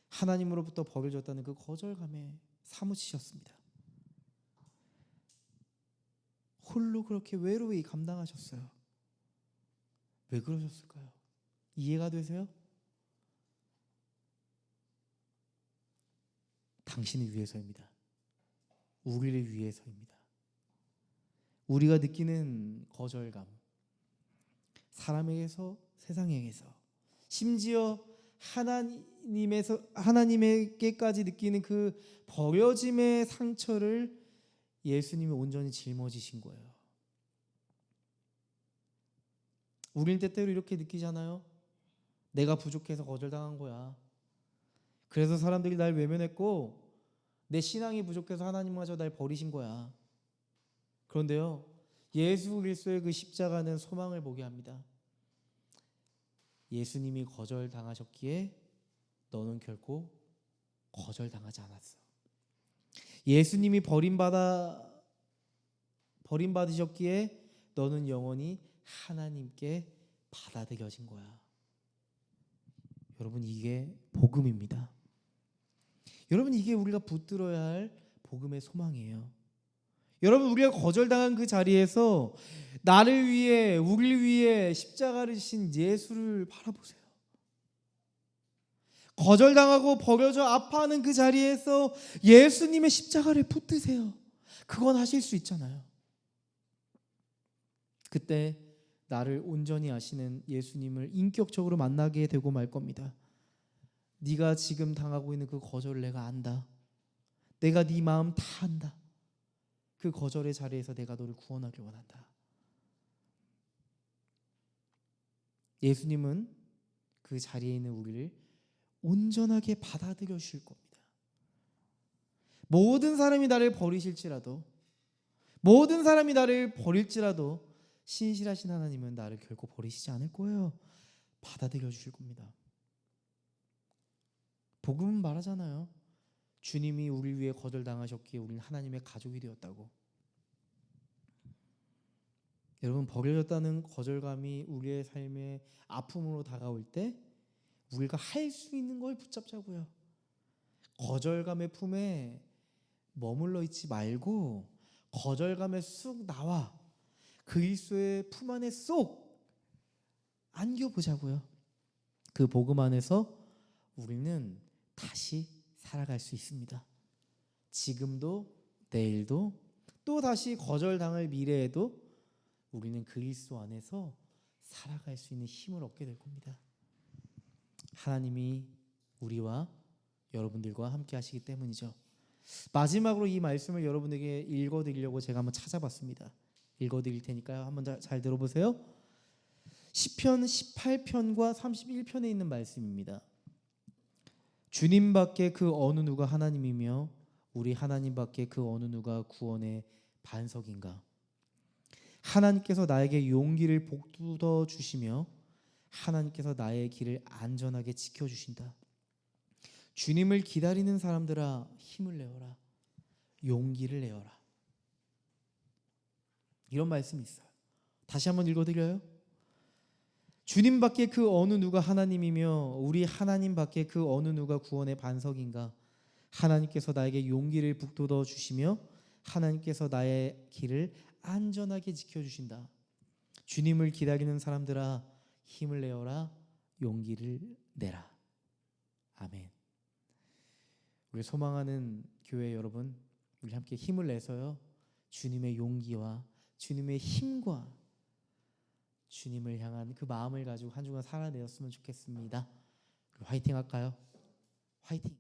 하나님으로부터 버려졌다는 그 거절감에 사무치셨습니다. 홀로 그렇게 외로이 감당하셨어요. 왜 그러셨을까요? 이해가 되세요? 당신을 위해서입니다. 우리를 위해서입니다. 우리가 느끼는 거절감, 사람에게서, 세상에게서, 심지어 하나님에게까지 느끼는 그 버려짐의 상처를 예수님이 온전히 짊어지신 거예요. 우리는 때때로 이렇게 느끼잖아요. 내가 부족해서 거절당한 거야. 그래서 사람들이 날 외면했고 내 신앙이 부족해서 하나님마저 날 버리신 거야. 그런데요, 예수 그리스도의 그 십자가는 소망을 보게 합니다. 예수님이 거절당하셨기에 너는 결코 거절당하지 않았어. 예수님이 버림받으셨기에 너는 영원히 하나님께 받아들여진 거야. 여러분, 이게 복음입니다. 여러분, 이게 우리가 붙들어야 할 복음의 소망이에요. 여러분, 우리가 거절당한 그 자리에서 나를 위해, 우리를 위해 십자가를 지신 예수를 바라보세요. 거절당하고 버려져 아파하는 그 자리에서 예수님의 십자가를 붙드세요. 그건 하실 수 있잖아요. 그때 나를 온전히 아시는 예수님을 인격적으로 만나게 되고 말 겁니다. 네가 지금 당하고 있는 그 거절을 내가 안다. 내가 네 마음 다 안다. 그 거절의 자리에서 내가 너를 구원하길 원한다. 예수님은 그 자리에 있는 우리를 온전하게 받아들여 주실 겁니다. 모든 사람이 나를 버리실지라도, 모든 사람이 나를 버릴지라도 신실하신 하나님은 나를 결코 버리시지 않을 거예요. 받아들여 주실 겁니다. 복음은 말하잖아요. 주님이 우리 위해 거절당하셨기에 우리는 하나님의 가족이 되었다고. 여러분, 버려졌다는 거절감이 우리의 삶의 아픔으로 다가올 때 우리가 할 수 있는 걸 붙잡자고요. 거절감의 품에 머물러 있지 말고 거절감에 쑥 나와 그리스도의 품 안에 쏙 안겨보자고요. 그 복음 안에서 우리는 다시 살아갈 수 있습니다. 지금도 내일도 또 다시 거절당할 미래에도 우리는 그리스도 안에서 살아갈 수 있는 힘을 얻게 될 겁니다. 하나님이 우리와 여러분들과 함께 하시기 때문이죠. 마지막으로 이 말씀을 여러분에게 읽어드리려고 제가 한번 찾아봤습니다. 읽어드릴 테니까요. 한번 잘 들어보세요. 시편 18편과 31편에 있는 말씀입니다. 주님밖에 그 어느 누가 하나님이며 우리 하나님밖에 그 어느 누가 구원의 반석인가. 하나님께서 나에게 용기를 북돋워 주시며 하나님께서 나의 길을 안전하게 지켜주신다. 주님을 기다리는 사람들아 힘을 내어라. 용기를 내어라. 이런 말씀이 있어요. 다시 한번 읽어드려요. 주님밖에 그 어느 누가 하나님이며 우리 하나님밖에 그 어느 누가 구원의 반석인가. 하나님께서 나에게 용기를 북돋워 주시며 하나님께서 나의 길을 안전하게 지켜주신다. 주님을 기다리는 사람들아 힘을 내어라. 용기를 내라. 아멘. 우리 소망하는 교회 여러분, 우리 함께 힘을 내서요, 주님의 용기와 주님의 힘과 주님을 향한 그 마음을 가지고 한 주간 살아내었으면 좋겠습니다. 화이팅 할까요? 화이팅!